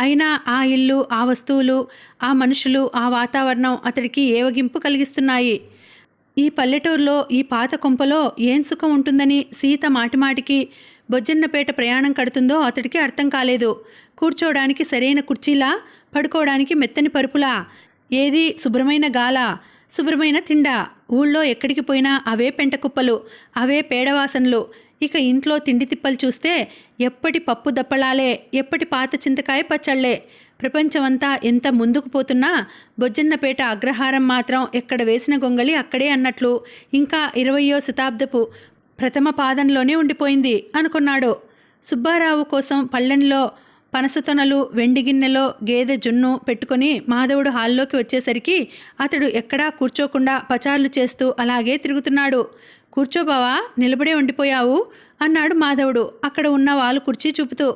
అయినా ఆ ఇల్లు, ఆ వస్తువులు, ఆ మనుషులు, ఆ వాతావరణం అతడికి ఏవగింపు కలిగిస్తున్నాయి. ఈ పల్లెటూరులో, ఈ పాత కొంపలో ఏం సుఖం ఉంటుందని సీత మాటిమాటికి బొజ్జన్నపేట ప్రయాణం కడుతుందో అతడికి అర్థం కాలేదు. కూర్చోడానికి సరైన కుర్చీలా, పడుకోవడానికి మెత్తని పరుపులా, ఏది శుభ్రమైన గాల, శుభ్రమైన తిండా. ఊళ్ళో ఎక్కడికి పోయినా అవే పెంటకుప్పలు, అవే పేడవాసనలు. ఇక ఇంట్లో తిండి తిప్పలు చూస్తే ఎప్పటి పప్పు దప్పలాలే, ఎప్పటి పాత చింతకాయ పచ్చళ్లే. ప్రపంచమంతా ఎంత ముందుకు పోతున్నా బొజ్జన్నపేట అగ్రహారం మాత్రం ఎక్కడ వేసిన గొంగళి అక్కడే అన్నట్లు ఇంకా 20వ శతాబ్దపు ప్రథమ పాదంలోనే ఉండిపోయింది అనుకున్నాడు. సుబ్బారావు కోసం పళ్ళెంలో పనసతొనలు, వెండి గిన్నెలో గేదె జున్ను పెట్టుకుని మాధవుడు హాల్లోకి వచ్చేసరికి అతడు ఎక్కడా కూర్చోకుండా పచార్లు చేస్తూ అలాగే తిరుగుతున్నాడు. కూర్చోబావా, నిలబడే ఉండిపోయావు అన్నాడు మాధవుడు అక్కడ ఉన్న వాళ్ళు కుర్చీ చూపుతూ.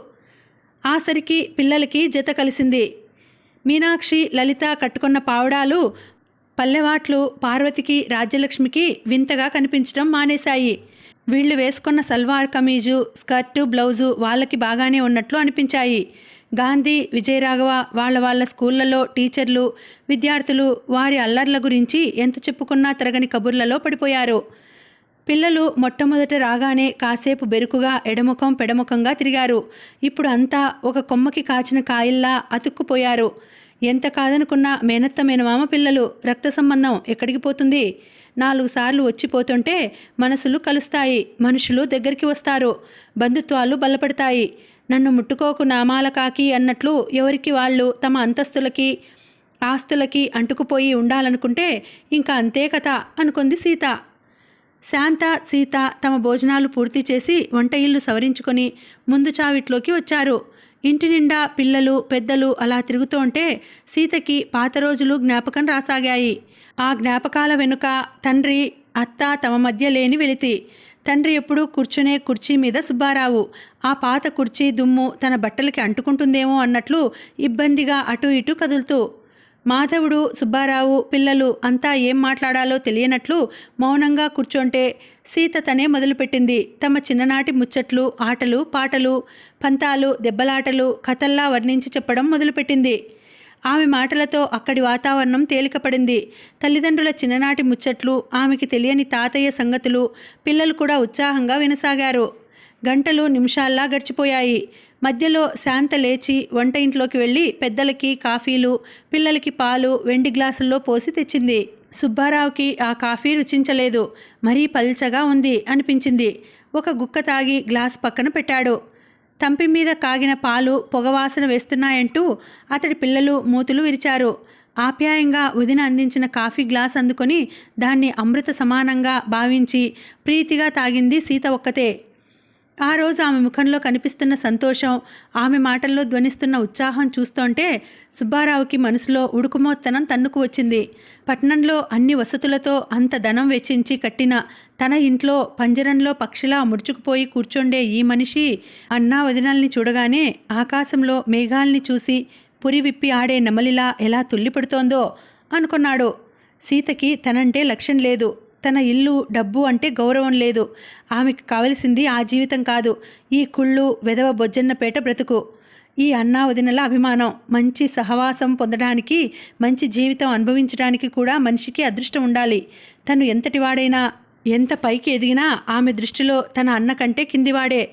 ఆసరికి పిల్లలకి జత కలిసింది. మీనాక్షి, లలిత కట్టుకున్న పావుడాలు, పల్లెవాట్లు పార్వతికి, రాజ్యలక్ష్మికి వింతగా కనిపించడం మానేశాయి. వీళ్ళు వేసుకున్న సల్వార్ కమీజు, స్కర్టు, బ్లౌజు వాళ్ళకి బాగానే ఉన్నట్లు అనిపించాయి. గాంధీ, విజయరాఘవ వాళ్ళ స్కూళ్లలో టీచర్లు, విద్యార్థులు వారి అల్లర్ల గురించి ఎంత చెప్పుకున్నా తరగని కబుర్లలో పడిపోయారు. పిల్లలు మొట్టమొదట రాగానే కాసేపు బెరుకుగా ఎడముఖం పెడముఖంగా తిరిగారు. ఇప్పుడు అంతా ఒక కొమ్మకి కాచిన కాయల్లా అతుక్కుపోయారు. ఎంత కాదనుకున్నా మేనత్త మేనమామ పిల్లలు. రక్త సంబంధం ఎక్కడికి పోతుంది? 4 సార్లు వచ్చిపోతుంటే మనసులు కలుస్తాయి, మనుషులు దగ్గరికి వస్తారు, బంధుత్వాలు బలపడతాయి. నన్ను ముట్టుకోకు నామాల కాకి అన్నట్లు ఎవరికి వాళ్ళు తమ అంతస్తులకి, ఆస్తులకి అంటుకుపోయి ఉండాలనుకుంటే ఇంకా అంతే కథ అనుకుంది సీత. శాంత, సీత తమ భోజనాలు పూర్తి చేసి వంట ఇల్లు సవరించుకొని ముందు చావిట్లోకి వచ్చారు. ఇంటి నిండా పిల్లలు, పెద్దలు అలా తిరుగుతూ ఉంటే సీతకి పాత రోజులు జ్ఞాపకం రాసాగాయి. ఆ జ్ఞాపకాల వెనుక తండ్రి, అత్త తమ మధ్య లేని వెలితి. తండ్రి ఎప్పుడూ కూర్చునే కుర్చీ మీద సుబ్బారావు. ఆ పాత కుర్చీ దుమ్ము తన బట్టలకి అంటుకుంటుందేమో అన్నట్లు ఇబ్బందిగా అటు ఇటు కదులుతూ. మాధవుడు, సుబ్బారావు, పిల్లలు అంతా ఏం మాట్లాడాలో తెలియనట్లు మౌనంగా కూర్చోంటే సీత తనే మొదలుపెట్టింది తమ చిన్ననాటి ముచ్చట్లు, ఆటలు, పాటలు, పంతాలు, దెబ్బలాటలు కథల్లా వర్ణించి చెప్పడం మొదలుపెట్టింది. ఆమె మాటలతో అక్కడి వాతావరణం తేలికపడింది. తల్లిదండ్రుల చిన్ననాటి ముచ్చట్లు, ఆమెకి తెలియని తాతయ్య సంగతులు పిల్లలు కూడా ఉత్సాహంగా వినసాగారు. గంటలు నిమిషాల్లా గడిచిపోయాయి. మధ్యలో శాంత లేచి వంట ఇంట్లోకి వెళ్ళి పెద్దలకి కాఫీలు, పిల్లలకి పాలు వెండి గ్లాసుల్లో పోసి తెచ్చింది. సుబ్బారావుకి ఆ కాఫీ రుచించలేదు. మరీ పల్చగా ఉంది అనిపించింది. ఒక గుక్క తాగి గ్లాస్ పక్కన పెట్టాడు. తంపి మీద కాగిన పాలు పొగవాసన వేస్తున్నాయంటూ అతడి పిల్లలు మూతులు విరిచారు. ఆప్యాయంగా వదిన అందించిన కాఫీ గ్లాస్ అందుకొని దాన్ని అమృత సమానంగా భావించి ప్రీతిగా తాగింది సీత ఒక్కతే. ఆ రోజు ఆమె ముఖంలో కనిపిస్తున్న సంతోషం, ఆమె మాటల్లో ధ్వనిస్తున్న ఉత్సాహం చూస్తుంటే సుబ్బారావుకి మనసులో ఉడుకుమోత్తనం తన్నుకు వచ్చింది. పట్నంలో అన్ని వసతులతో అంత ధనం వెచ్చించి కట్టిన తన ఇంట్లో పంజరంలో పక్షిలా ముడుచుకుపోయి కూర్చోండే ఈ మనిషి అన్నా వదినల్ని చూడగానే ఆకాశంలో మేఘాల్ని చూసి పురి విప్పి ఆడే నెమలిలా ఎలా తుల్లిపడుతోందో అనుకున్నాడు. సీతకి తనంటే లక్ష్యం లేదు, తన ఇల్లు డబ్బు అంటే గౌరవం లేదు. ఆమెకు కావలసింది ఆ జీవితం కాదు, ఈ కుళ్ళు వెధవ బొజ్జన్నపేట బ్రతుకు. ఈ అన్నా వదినల అభిమానం, మంచి సహవాసం పొందడానికి, మంచి జీవితం అనుభవించడానికి కూడా మనిషికి అదృష్టం ఉండాలి. తను ఎంతటివాడైనా, ఎంత పైకి ఎదిగినా ఆమె దృష్టిలో తన అన్న కంటే కిందివాడే,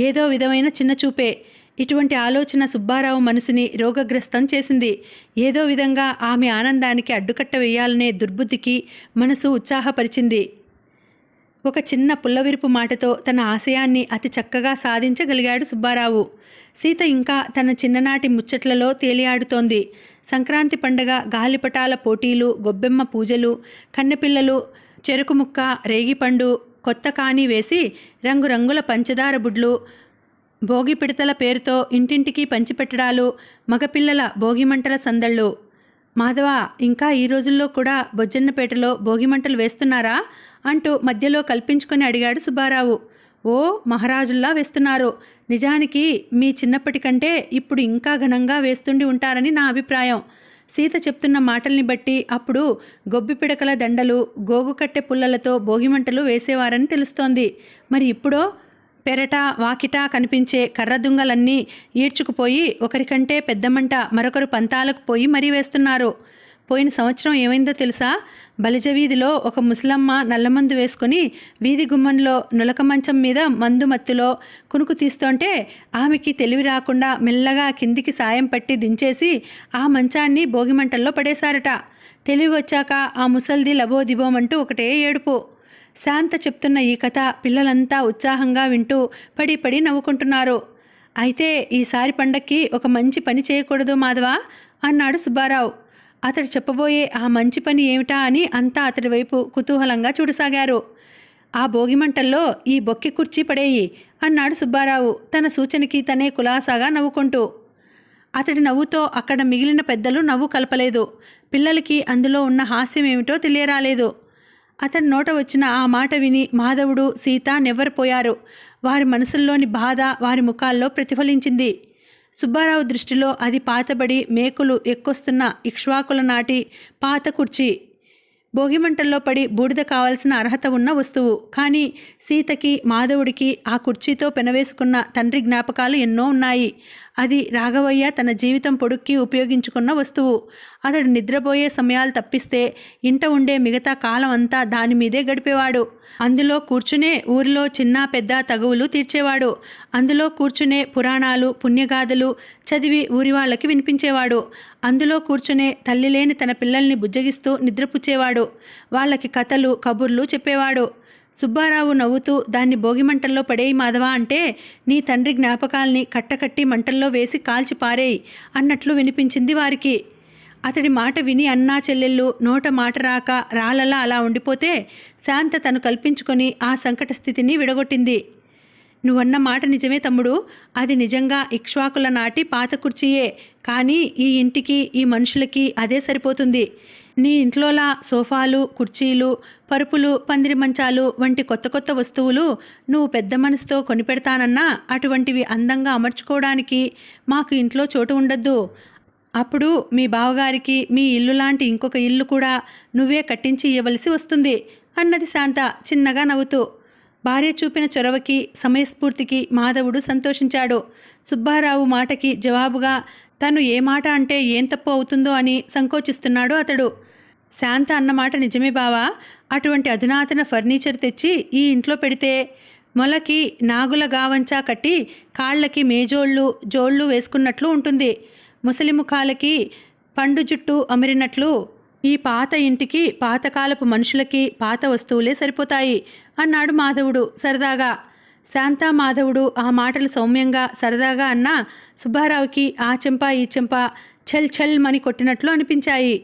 ఏదో విధమైన చిన్నచూపే. ఇటువంటి ఆలోచన సుబ్బారావు మనసుని రోగగ్రస్తం చేసింది. ఏదో విధంగా ఆమె ఆనందానికి అడ్డుకట్ట వేయాలనే దుర్బుద్ధికి మనసు ఉత్సాహపరిచింది. ఒక చిన్న పుల్లవిరుపు మాటతో తన ఆశయాన్ని అతి చక్కగా సాధించగలిగాడు సుబ్బారావు. సీత ఇంకా తన చిన్ననాటి ముచ్చట్లలో తేలియాడుతోంది. సంక్రాంతి పండగ గాలిపటాల పోటీలు, గొబ్బెమ్మ పూజలు, కన్నెపిల్లలు, చెరుకు ముక్క, రేగిపండు, కొత్త కాని వేసి రంగురంగుల పంచదార బుడ్లు, భోగి పిడతల పేరుతో ఇంటింటికి పంచిపెట్టడాలు, మగపిల్లల భోగిమంటల సందళ్ళు. మాధవ, ఇంకా ఈ రోజుల్లో కూడా బొజ్జన్నపేటలో భోగిమంటలు వేస్తున్నారా అంటూ మధ్యలో కల్పించుకొని అడిగాడు సుబ్బారావు. ఓ, మహారాజుల్లా వేస్తున్నారు. నిజానికి మీ చిన్నప్పటికంటే ఇప్పుడు ఇంకా ఘనంగా వేస్తుండి ఉంటారని నా అభిప్రాయం. సీత చెప్తున్న మాటల్ని బట్టి అప్పుడు గొబ్బి పిడకల దండలు, గోగుకట్టె పుల్లలతో భోగిమంటలు వేసేవారని తెలుస్తోంది. మరి ఇప్పుడో పెరట వాకిట కనిపించే కర్రదుంగలన్నీ ఈడ్చుకుపోయి ఒకరికంటే పెద్దమంట మరొకరు పంతాలకు పోయి మరీ వేస్తున్నారు. పోయిన సంవత్సరం ఏమైందో తెలుసా? బలిజవీధిలో ఒక ముసలమ్మ నల్లమందు వేసుకుని వీధి గుమ్మంలో నులక మంచం మీద మందు మత్తులో కునుకు తీస్తుంటే ఆమెకి తెలివి రాకుండా మెల్లగా కిందికి సాయం పట్టి దించేసి ఆ మంచాన్ని భోగిమంటల్లో పడేశారట. తెలివి వచ్చాక ఆ ముసల్ది లబోదిబోమంటూ ఒకటే ఏడుపు. శాంత చెప్తున్న ఈ కథ పిల్లలంతా ఉత్సాహంగా వింటూ పడి పడి నవ్వుకుంటున్నారు. అయితే ఈసారి పండక్కి ఒక మంచి పని చేయకూడదు మాధవ అన్నాడు సుబ్బారావు. అతడు చెప్పబోయే ఆ మంచి పని ఏమిటా అని అంతా అతడి వైపు కుతూహలంగా చూడసాగారు. ఆ భోగిమంటల్లో ఈ బొక్కి కుర్చీ పడేయి అన్నాడు సుబ్బారావు తన సూచనకి తనే కులాసాగా నవ్వుకుంటూ. అతడి నవ్వుతో అక్కడ మిగిలిన పెద్దలు నవ్వు కలపలేదు. పిల్లలకి అందులో ఉన్న హాస్యం ఏమిటో తెలియరాలేదు. అతని నోట వచ్చిన ఆ మాట విని మాధవుడు, సీత నెవ్వరిపోయారు. వారి మనసుల్లోని బాధ వారి ముఖాల్లో ప్రతిఫలించింది. సుబ్బారావు దృష్టిలో అది పాతబడి మేకులు ఎక్కొస్తున్న ఇక్ష్వాకుల నాటి పాత కుర్చీ. భోగిమంటల్లో పడి బూడిద కావాల్సిన అర్హత ఉన్న వస్తువు. కానీ సీతకి, మాధవుడికి ఆ కుర్చీతో పెనవేసుకున్న తండ్రి జ్ఞాపకాలు ఎన్నో ఉన్నాయి. అది రాఘవయ్య తన జీవితం పొడుక్కి ఉపయోగించుకున్న వస్తువు. అతడు నిద్రపోయే సమయాలు తప్పిస్తే ఇంట ఉండే మిగతా కాలం అంతా దాని మీదే గడిపేవాడు. అందులో కూర్చునే ఊరిలో చిన్న పెద్ద తగువులు తీర్చేవాడు. అందులో కూర్చునే పురాణాలు, పుణ్యగాథలు చదివి ఊరి వాళ్ళకి వినిపించేవాడు. అందులో కూర్చునే తల్లి లేని తన పిల్లల్ని బుజ్జగిస్తూ నిద్రపుచ్చేవాడు. వాళ్ళకి కథలు, కబుర్లు చెప్పేవాడు. సుబ్బారావు నవ్వుతూ దాన్ని భోగిమంటల్లో పడేయి మాధవ అంటే నీ తండ్రి జ్ఞాపకాల్ని కట్టకట్టి మంటల్లో వేసి కాల్చి పారేయి అన్నట్లు వినిపించింది వారికి. అతడి మాట విని అన్నా చెల్లెళ్ళు నోట మాట రాక రాళ్ళలా అలా ఉండిపోతే శాంత తను కల్పించుకొని ఆ సంకట స్థితిని విడగొట్టింది. నువ్వన్న మాట నిజమే తమ్ముడు. అది నిజంగా ఇక్ష్వాకుల నాటి పాత కుర్చీయే. కానీ ఈ ఇంటికి, ఈ మనుషులకి అదే సరిపోతుంది. నీ ఇంట్లోలా సోఫాలు, కుర్చీలు, పరుపులు, పందిరి మంచాలు వంటి కొత్త కొత్త వస్తువులు నువ్వు పెద్ద మనసుతో కొనిపెడతానన్నా అటువంటివి అందంగా అమర్చుకోవడానికి మాకు ఇంట్లో చోటు ఉండద్దు. అప్పుడు మీ బావగారికి మీ ఇల్లు లాంటి ఇంకొక ఇల్లు కూడా నువ్వే కట్టించి ఇవ్వవలసి వస్తుంది అన్నది శాంత చిన్నగా నవ్వుతూ. భార్య చూపిన చొరవకి, సమయస్ఫూర్తికి మాధవుడు సంతోషించాడు. సుబ్బారావు మాటకి జవాబుగా తను ఏ మాట అంటే ఏం తప్పు అవుతుందో అని సంకోచిస్తున్నాడు అతడు. శాంత అన్నమాట నిజమే బావా. అటువంటి అధునాతన ఫర్నిచర్ తెచ్చి ఈ ఇంట్లో పెడితే మొలకి నాగుల గావంచా కట్టి కాళ్ళకి మేజోళ్ళు, జోళ్ళు వేసుకున్నట్లు ఉంటుంది. ముసలి ముఖాలకి పండు జుట్టు అమరినట్లు ఈ పాత ఇంటికి, పాతకాలపు మనుషులకి పాత వస్తువులే సరిపోతాయి అన్నాడు మాధవుడు సరదాగా. శాంతా మాధవుడు ఆ మాటలు సౌమ్యంగా సరదాగా అన్నా సుబ్బారావుకి ఆ చెంప ఈ చెంప ఛల్ ఛల్ మని కొట్టినట్లు అనిపించాయి.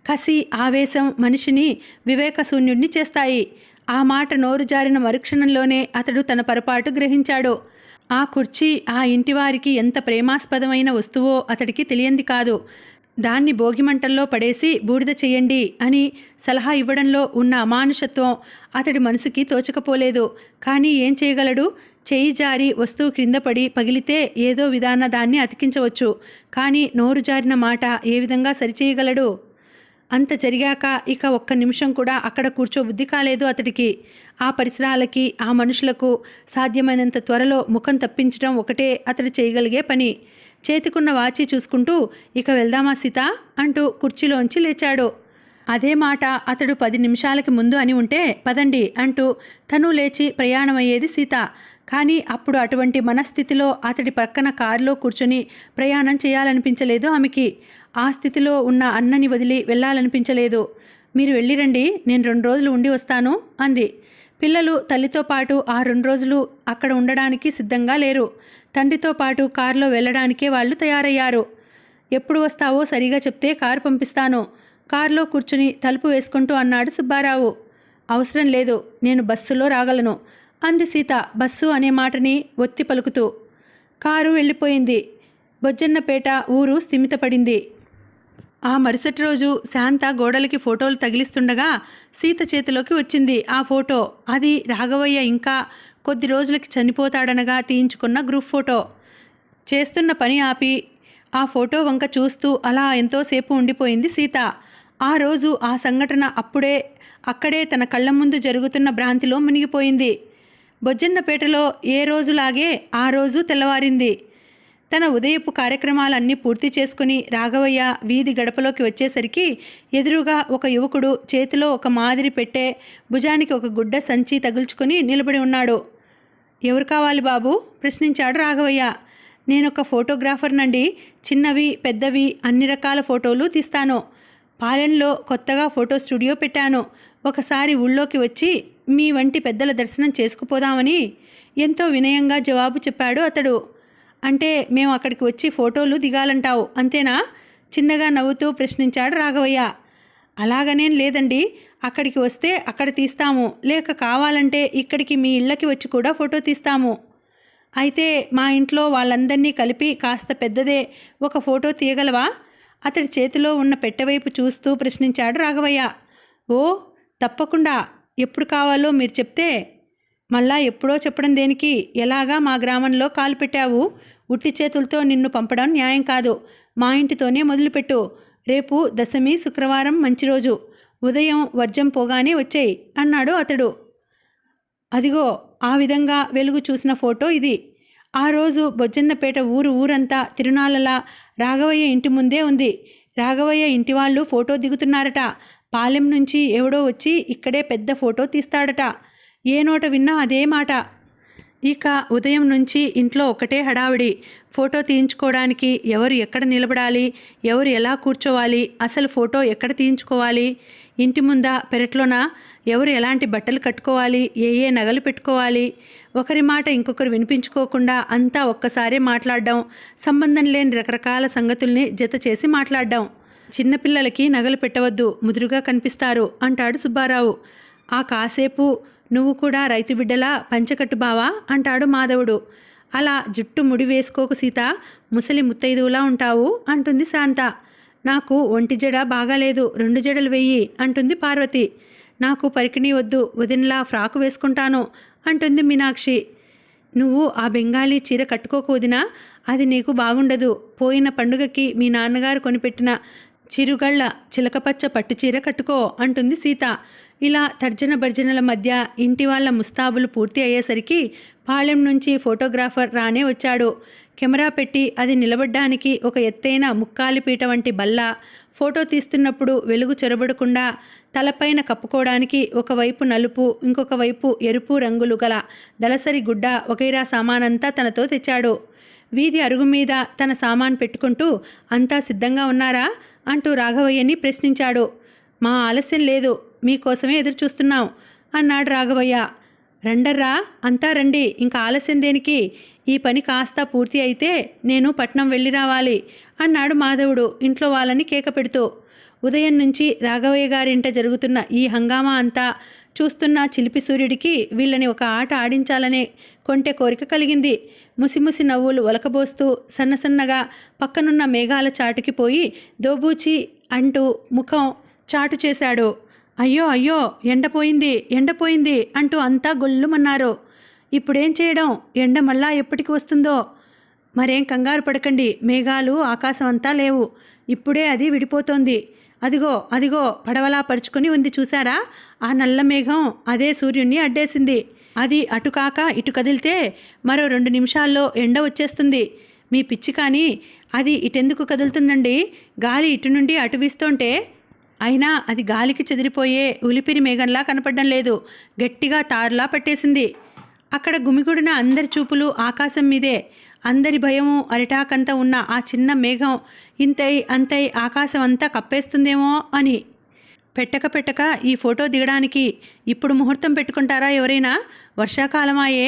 కసి, ఆవేశం మనిషిని వివేకశూన్యుడిని చేస్తాయి. ఆ మాట నోరు జారిన మరుక్షణంలోనే అతడు తన పొరపాటు గ్రహించాడు. ఆ కుర్చీ ఆ ఇంటివారికి ఎంత ప్రేమాస్పదమైన వస్తువో అతడికి తెలియంది కాదు. దాన్ని భోగిమంటల్లో పడేసి బూడిద చెయ్యండి అని సలహా ఇవ్వడంలో ఉన్న అమానుషత్వం అతడి మనసుకి తోచకపోలేదు. కానీ ఏం చేయగలడు? చేయి జారి వస్తువు క్రింద పడి పగిలితే ఏదో విధాన దాన్ని అతికించవచ్చు. కానీ నోరు జారిన మాట ఏ విధంగా సరిచేయగలడు? అంత జరిగాక ఇక ఒక్క నిమిషం కూడా అక్కడ కూర్చోబుద్ధి కాలేదు అతడికి. ఆ పరిసరాలకి ఆ మనుషులకు సాధ్యమైనంత త్వరలో ముఖం తప్పించడం ఒకటే అతడు చేయగలిగే పని. చేతికున్న వాచి చూసుకుంటూ ఇక వెళ్దామా సీత అంటూ కుర్చీలోంచి లేచాడు. అదే మాట అతడు 10 నిమిషాలకి ముందు అని ఉంటే పదండి అంటూ తను లేచి ప్రయాణమయ్యేది సీత. కానీ అప్పుడు అటువంటి మనస్థితిలో అతడి పక్కన కారులో కూర్చొని ప్రయాణం చేయాలనిపించలేదు ఆమెకి. ఆ స్థితిలో ఉన్న అన్నని వదిలి వెళ్ళాలనిపించలేదు. మీరు వెళ్ళిరండి, నేను 2 రోజులు ఉండి వస్తాను అంది. పిల్లలు తల్లితో పాటు ఆ 2 రోజులు అక్కడ ఉండడానికి సిద్ధంగా లేరు. తండ్రితో పాటు కారులో వెళ్ళడానికే వాళ్ళు తయారయ్యారు. ఎప్పుడు వస్తావో సరిగా చెప్తే కారు పంపిస్తాను, కారులో కూర్చుని తలుపు వేసుకుంటూ అన్నాడు సుబ్బారావు. అవసరం లేదు, నేను బస్సులో రాగలను అంది సీత బస్సు అనే మాటని ఒత్తి పలుకుతూ. కారు వెళ్ళిపోయింది. బొజ్జన్నపేట ఊరు స్థిమితపడింది. ఆ మరుసటి రోజు శాంత గోడలకి ఫోటోలు తగిలిస్తుండగా సీత చేతిలోకి వచ్చింది ఆ ఫోటో. అది రాఘవయ్య ఇంకా కొద్ది రోజులకి చనిపోతాడనగా తీయించుకున్న గ్రూప్ ఫోటో. చేస్తున్న పని ఆపి ఆ ఫోటో వంక చూస్తూ అలా ఎంతోసేపు ఉండిపోయింది సీత. ఆ రోజు ఆ సంఘటన అక్కడే తన కళ్ళ ముందు జరుగుతున్న భ్రాంతిలో మునిగిపోయింది. బొజ్జన్నపేటలో ఏ రోజులాగే ఆ రోజు తెల్లవారింది. తన ఉదయపు కార్యక్రమాలన్నీ పూర్తి చేసుకుని రాఘవయ్య వీధి గడపలోకి వచ్చేసరికి ఎదురుగా ఒక యువకుడు చేతిలో ఒక మాదిరి పెట్టే, భుజానికి ఒక గుడ్డ సంచి తగుల్చుకొని నిలబడి ఉన్నాడు. ఎవరు కావాలి బాబు? ప్రశ్నించాడు రాఘవయ్య. నేనొక ఫోటోగ్రాఫర్నండి, చిన్నవి పెద్దవి అన్ని రకాల ఫోటోలు తీస్తాను. పాలెంలో కొత్తగా ఫోటో స్టూడియో పెట్టాను. ఒకసారి ఊళ్ళోకి వచ్చి మీ వంటి పెద్దల దర్శనం చేసుకుపోదామని ఎంతో వినయంగా జవాబు చెప్పాడు అతడు. అంటే మేము అక్కడికి వచ్చి ఫోటోలు దిగాలంటావు అంతేనా? చిన్నగా నవ్వుతూ ప్రశ్నించాడు రాఘవయ్య. అలాగనేం లేదండి, అక్కడికి వస్తే అక్కడ తీస్తాము, లేక కావాలంటే ఇక్కడికి మీ ఇళ్ళకి వచ్చి కూడా ఫోటో తీస్తాము. అయితే మా ఇంట్లో వాళ్ళందరినీ కలిపి కాస్త పెద్దదే ఒక ఫోటో తీయగలవా? అతడి చేతిలో ఉన్న పెట్టెవైపు చూస్తూ ప్రశ్నించాడు రాఘవయ్య. ఓ తప్పకుండా, ఎప్పుడు కావాలో మీరు చెప్తే. మళ్ళా ఎప్పుడో చెప్పడం దేనికి? ఎలాగా మా గ్రామంలో కాలు పెట్టావు, ఉట్టి చేతులతో నిన్ను పంపడం న్యాయం కాదు. మా ఇంటితోనే మొదలుపెట్టు. రేపు దశమి శుక్రవారం మంచి రోజు, ఉదయం వర్జం పోగానే వచ్చేయి అన్నాడు అతడు. అదిగో ఆ విధంగా వెలుగు చూసిన ఫోటో ఇది. ఆ రోజు బొజ్జన్నపేట ఊరంతా తిరునాళ్ళలా రాఘవయ్య ఇంటి ముందే ఉంది. రాఘవయ్య ఇంటి వాళ్ళు ఫోటో దిగుతున్నారట. పాలెం నుంచి ఎవడో వచ్చి ఇక్కడే పెద్ద ఫోటో తీస్తాడట. ఏ నోట విన్నా అదే మాట. ఇక ఉదయం నుంచి ఇంట్లో ఒకటే హడావిడి. ఫోటో తీయించుకోవడానికి ఎవరు ఎక్కడ నిలబడాలి, ఎవరు ఎలా కూర్చోవాలి, అసలు ఫోటో ఎక్కడ తీయించుకోవాలి, ఇంటి ముందా పెరట్లోనా, ఎవరు ఎలాంటి బట్టలు కట్టుకోవాలి, ఏ నగలు పెట్టుకోవాలి, ఒకరి మాట ఇంకొకరు వినిపించుకోకుండా అంతా ఒక్కసారే మాట్లాడడం, సంబంధం లేని రకరకాల సంగతుల్ని జత చేసి మాట్లాడడం. చిన్నపిల్లలకి నగలు పెట్టవద్దు, ముదురుగా కనిపిస్తారు అంటాడు సుబ్బారావు. ఆ కాసేపు నువ్వు కూడా రైతు బిడ్డలా పంచకట్టు బావా అంటాడు మాధవుడు. అలా జుట్టు ముడి వేసుకోకు సీత, ముసలి ముత్తైదువులా ఉంటావు అంటుంది శాంత. నాకు ఒంటి జడ బాగాలేదు, 2 జడలు వెయ్యి అంటుంది పార్వతి. నాకు పరికిణీ వద్దు, వదినలా ఫ్రాకు వేసుకుంటాను అంటుంది మీనాక్షి. నువ్వు ఆ బెంగాలీ చీర కట్టుకోకు వదినా, అది నీకు బాగుండదు. పోయిన పండుగకి మీ నాన్నగారు కొనిపెట్టిన చిరుగళ్ళ చిలకపచ్చ పట్టుచీర కట్టుకో అంటుంది సీత. ఇలా తర్జన భర్జనల మధ్య ఇంటి వాళ్ళ ముస్తాబులు పూర్తి అయ్యేసరికి పాళెం నుంచి ఫోటోగ్రాఫర్ రానే వచ్చాడు. కెమెరా పెట్టి అది నిలబడ్డానికి ఒక ఎత్తైన ముక్కాలిపీట వంటి బల్ల, ఫోటో తీస్తున్నప్పుడు వెలుగు చొరబడకుండా తలపైన కప్పుకోవడానికి ఒకవైపు నలుపు ఇంకొక వైపు ఎరుపు రంగులు గల దళసరి గుడ్డ వగైరా సామానంతా తనతో తెచ్చాడు. వీధి అరుగు మీద తన సామాన్ పెట్టుకుంటూ అంతా సిద్ధంగా ఉన్నారా అంటూ రాఘవయ్యని ప్రశ్నించాడు. మా ఆలస్యం లేదు, మీకోసమే ఎదురు చూస్తున్నాం అన్నాడు రాఘవయ్య. రండర్రా, అంతా రండి, ఇంకా ఆలస్యం దేనికి? ఈ పని కాస్త పూర్తి అయితే నేను పట్నం వెళ్ళి రావాలి అన్నాడు మాధవుడు ఇంట్లో వాళ్ళని కేక పెడుతూ. ఉదయం నుంచి రాఘవయ్య గారింట జరుగుతున్న ఈ హంగామా అంతా చూస్తున్న చిలిపి సూర్యుడికి వీళ్ళని ఒక ఆట ఆడించాలనే కొంటె కోరిక కలిగింది. ముసిముసి నవ్వులు ఒలకబోస్తూ సన్నసన్నగా పక్కనున్న మేఘాల చాటుకి పోయి దోబూచి అంటూ ముఖం చాటు చేశాడు. అయ్యో అయ్యో, ఎండపోయింది అంటూ అంతా గొల్లుమన్నారు. ఇప్పుడేం చేయడం? ఎండ మళ్ళా ఎప్పటికి వస్తుందో? మరేం కంగారు పడకండి, మేఘాలు ఆకాశం అంతా లేవు, ఇప్పుడే అది విడిపోతోంది. అదిగో పడవలా పరుచుకొని ఉంది చూసారా? ఆ నల్ల మేఘం అదే సూర్యుణ్ణి అడ్డేసింది. అది అటు కాక ఇటు కదిలితే మరో 2 నిమిషాల్లో ఎండ వచ్చేస్తుంది. మీ పిచ్చి కానీ అది ఇటెందుకు కదులుతుందండి? గాలి ఇటు నుండి అటు వీస్తుంటే. అయినా అది గాలికి చెదిరిపోయే ఉలిపిరి మేఘంలా కనపడడం లేదు, గట్టిగా తారులా పట్టేసింది. అక్కడ గుమిగూడిన అందరి చూపులు ఆకాశం మీదే. అందరి భయము అరిటాకంత ఉన్న ఆ చిన్న మేఘం అంతై ఆకాశం అంతా కప్పేస్తుందేమో అని. పెట్టక ఈ ఫోటో దిగడానికి ఇప్పుడు ముహూర్తం పెట్టుకుంటారా ఎవరైనా? వర్షాకాలమాయే,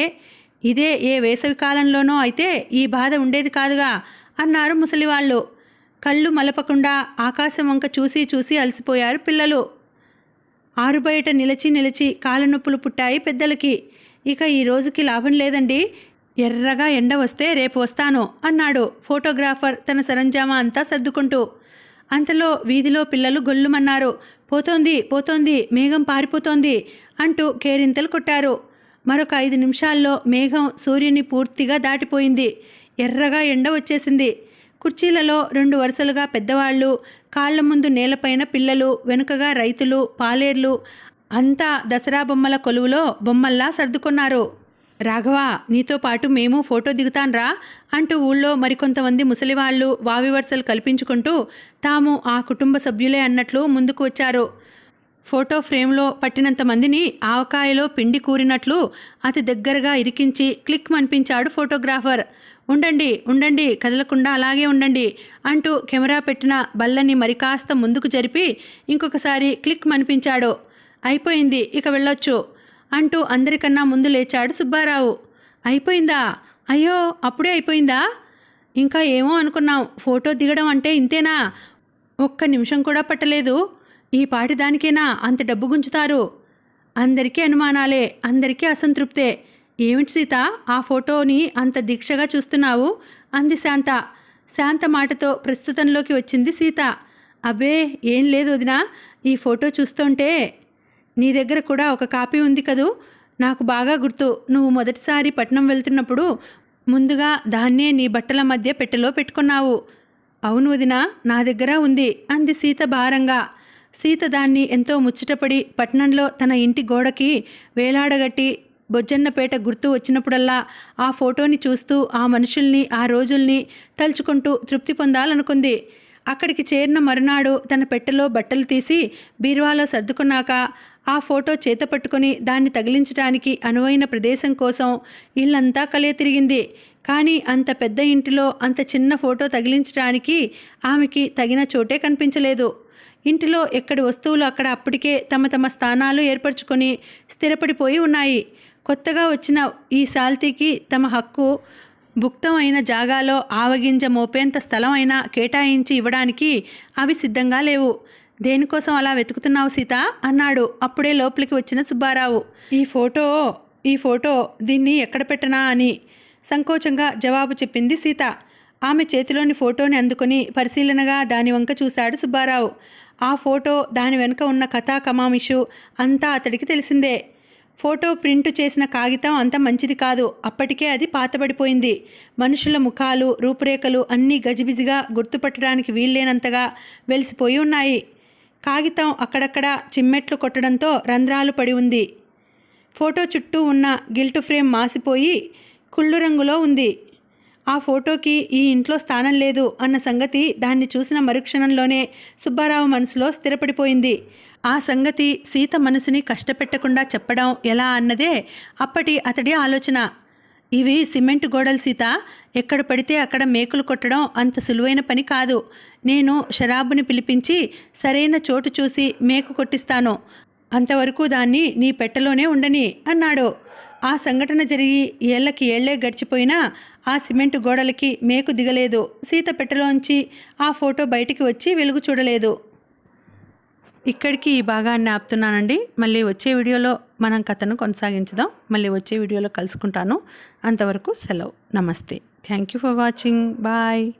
ఇదే ఏ వేసవి కాలంలోనో అయితే ఈ బాధ ఉండేది కాదుగా అన్నారు ముసలివాళ్ళు. కళ్ళు మలపకుండా ఆకాశం వంక చూసి అలసిపోయారు పిల్లలు. ఆరుబయట నిలిచి కాళ్ళనొప్పులు పుట్టాయి పెద్దలకి. ఇక ఈ రోజుకి లాభం లేదండి, ఎర్రగా ఎండ వస్తే రేపు వస్తాను అన్నాడు ఫోటోగ్రాఫర్ తన సరంజామా అంతా సర్దుకుంటూ. అంతలో వీధిలో పిల్లలు గొల్లుమన్నారు. పోతోంది, మేఘం పారిపోతోంది అంటూ కేరింతలు కొట్టారు. మరొక 5 నిమిషాల్లో మేఘం సూర్యుని పూర్తిగా దాటిపోయింది. ఎర్రగా ఎండ వచ్చేసింది. కుర్చీలలో 2 వరుసలుగా పెద్దవాళ్ళు, కాళ్ల ముందు నేలపైన పిల్లలు, వెనుకగా రైతులు, పాలేర్లు అంతా దసరా బొమ్మల కొలువులో బొమ్మల్లా సర్దుకున్నారు. రాఘవ, నీతో పాటు మేము ఫోటో దిగుతాన్రా అంటూ ఊళ్ళో మరికొంతమంది ముసలివాళ్లు వావి వరుసలు కల్పించుకుంటూ తాము ఆ కుటుంబ సభ్యులే అన్నట్లు ముందుకు వచ్చారు. ఫోటో ఫ్రేమ్లో పట్టినంత మందిని ఆవకాయలో పిండి కూరినట్లు అతి దగ్గరగా ఇరికించి క్లిక్ మనిపించాడు ఫోటోగ్రాఫర్. ఉండండి, కదలకుండా అలాగే ఉండండి అంటూ కెమెరా పెట్టిన బల్లని మరికాస్త ముందుకు జరిపి ఇంకొకసారి క్లిక్ మనిపించాడు. అయిపోయింది, ఇక వెళ్ళొచ్చు అంటూ అందరికన్నా ముందు లేచాడు సుబ్బారావు. అయిపోయిందా? అయ్యో, అప్పుడే అయిపోయిందా? ఇంకా ఏమో అనుకున్నాం. ఫోటో దిగడం అంటే ఇంతేనా? ఒక్క నిమిషం కూడా పట్టలేదు. ఈ పాటి దానికేనా అంత డబ్బు గుంచుతారు? అందరికీ అనుమానాలే, అందరికీ అసంతృప్తే. ఏమిటి సీత, ఆ ఫోటోని అంత దీక్షగా చూస్తున్నావు అంది శాంత. శాంత మాటతో ప్రస్తుతంలోకి వచ్చింది సీత. అబ్బే ఏం లేదు వదినా, ఈ ఫోటో చూస్తుంటే నీ దగ్గర కూడా ఒక కాపీ ఉంది కదూ, నాకు బాగా గుర్తు. నువ్వు మొదటిసారి పట్నం వెళ్తున్నప్పుడు ముందుగా దాన్నే నీ బట్టల మధ్య పెట్టెలో పెట్టుకున్నావు. అవును వదినా, నా దగ్గర ఉంది అంది సీత భారంగా. సీత దాన్ని ఎంతో ముచ్చటపడి పట్నంలో తన ఇంటి గోడకి వేలాడగట్టి బొజ్జన్నపేట గుర్తు వచ్చినప్పుడల్లా ఆ ఫోటోని చూస్తూ ఆ మనుషుల్ని, ఆ రోజుల్ని తలుచుకుంటూ తృప్తి పొందాలనుకుంది. అక్కడికి చేరిన మరునాడు తన పెట్టెలో బట్టలు తీసి బీరువాలో సర్దుకున్నాక ఆ ఫోటో చేత పట్టుకుని దాన్ని తగిలించడానికి అనువైన ప్రదేశం కోసం ఇల్లంతా కలియ తిరిగింది. కానీ అంత పెద్ద ఇంటిలో అంత చిన్న ఫోటో తగిలించడానికి ఆమెకి తగిన చోటే కనిపించలేదు. ఇంటిలో ఎక్కడి వస్తువులు అక్కడ అప్పటికే తమ తమ స్థానాలు ఏర్పరచుకొని స్థిరపడిపోయి ఉన్నాయి. కొత్తగా వచ్చిన ఈ సాల్తీకి తమ హక్కు భుక్తం అయిన జాగాలో ఆవగింజ మోపేంత స్థలం అయినా కేటాయించి ఇవ్వడానికి అవి సిద్ధంగా లేవు. దేనికోసం అలా వెతుకుతున్నావు సీత అన్నాడు అప్పుడే లోపలికి వచ్చిన సుబ్బారావు. ఈ ఫోటో దీన్ని ఎక్కడ పెట్టనా అని సంకోచంగా జవాబు చెప్పింది సీత. ఆమె చేతిలోని ఫోటోని అందుకొని పరిశీలనగా దాని వంక చూశాడు సుబ్బారావు. ఆ ఫోటో, దాని వెనుక ఉన్న కథా కమామిషు అంతా అతడికి తెలిసిందే. ఫోటో ప్రింటు చేసిన కాగితం అంత మంచిది కాదు. అప్పటికే అది పాతబడిపోయింది. మనుషుల ముఖాలు, రూపురేఖలు అన్నీ గజిబిజిగా గుర్తుపట్టడానికి వీల్లేనంతగా వెలిసిపోయి ఉన్నాయి. కాగితం అక్కడక్కడ చిమ్మెట్లు కొట్టడంతో రంధ్రాలు పడి ఉంది. ఫోటో చుట్టూ ఉన్న గిల్టు ఫ్రేమ్ మాసిపోయి కుళ్ళు రంగులో ఉంది. ఆ ఫోటోకి ఈ ఇంట్లో స్థానం లేదు అన్న సంగతి దాన్ని చూసిన మరుక్షణంలోనే సుబ్బారావు మనసులో స్థిరపడిపోయింది. ఆ సంగతి సీత మనసుని కష్టపెట్టకుండా చెప్పడం ఎలా అన్నదే అప్పటి అతడి ఆలోచన. ఇవి సిమెంట్ గోడలు సీత, ఎక్కడ పడితే అక్కడ మేకులు కొట్టడం అంత సులువైన పని కాదు. నేను షరాబుని పిలిపించి సరైన చోటు చూసి మేకు కొట్టిస్తాను. అంతవరకు దాన్ని నీ పెట్టెలోనే ఉండని అన్నాడు. ఆ సంఘటన జరిగి ఏళ్లకి ఏళ్లే గడిచిపోయినా ఆ సిమెంటు గోడలకి మేకు దిగలేదు. సీత పెట్టెలోంచి ఆ ఫోటో బయటికి వచ్చి వెలుగు చూడలేదు. ఇక్కడికి ఈ భాగాన్ని ఆపుతున్నానండి. మళ్ళీ వచ్చే వీడియోలో మనం కథను కొనసాగించుదాం. మళ్ళీ వచ్చే వీడియోలో కలుసుకుంటాను. అంతవరకు సెలవు. నమస్తే. Thank you for watching. Bye.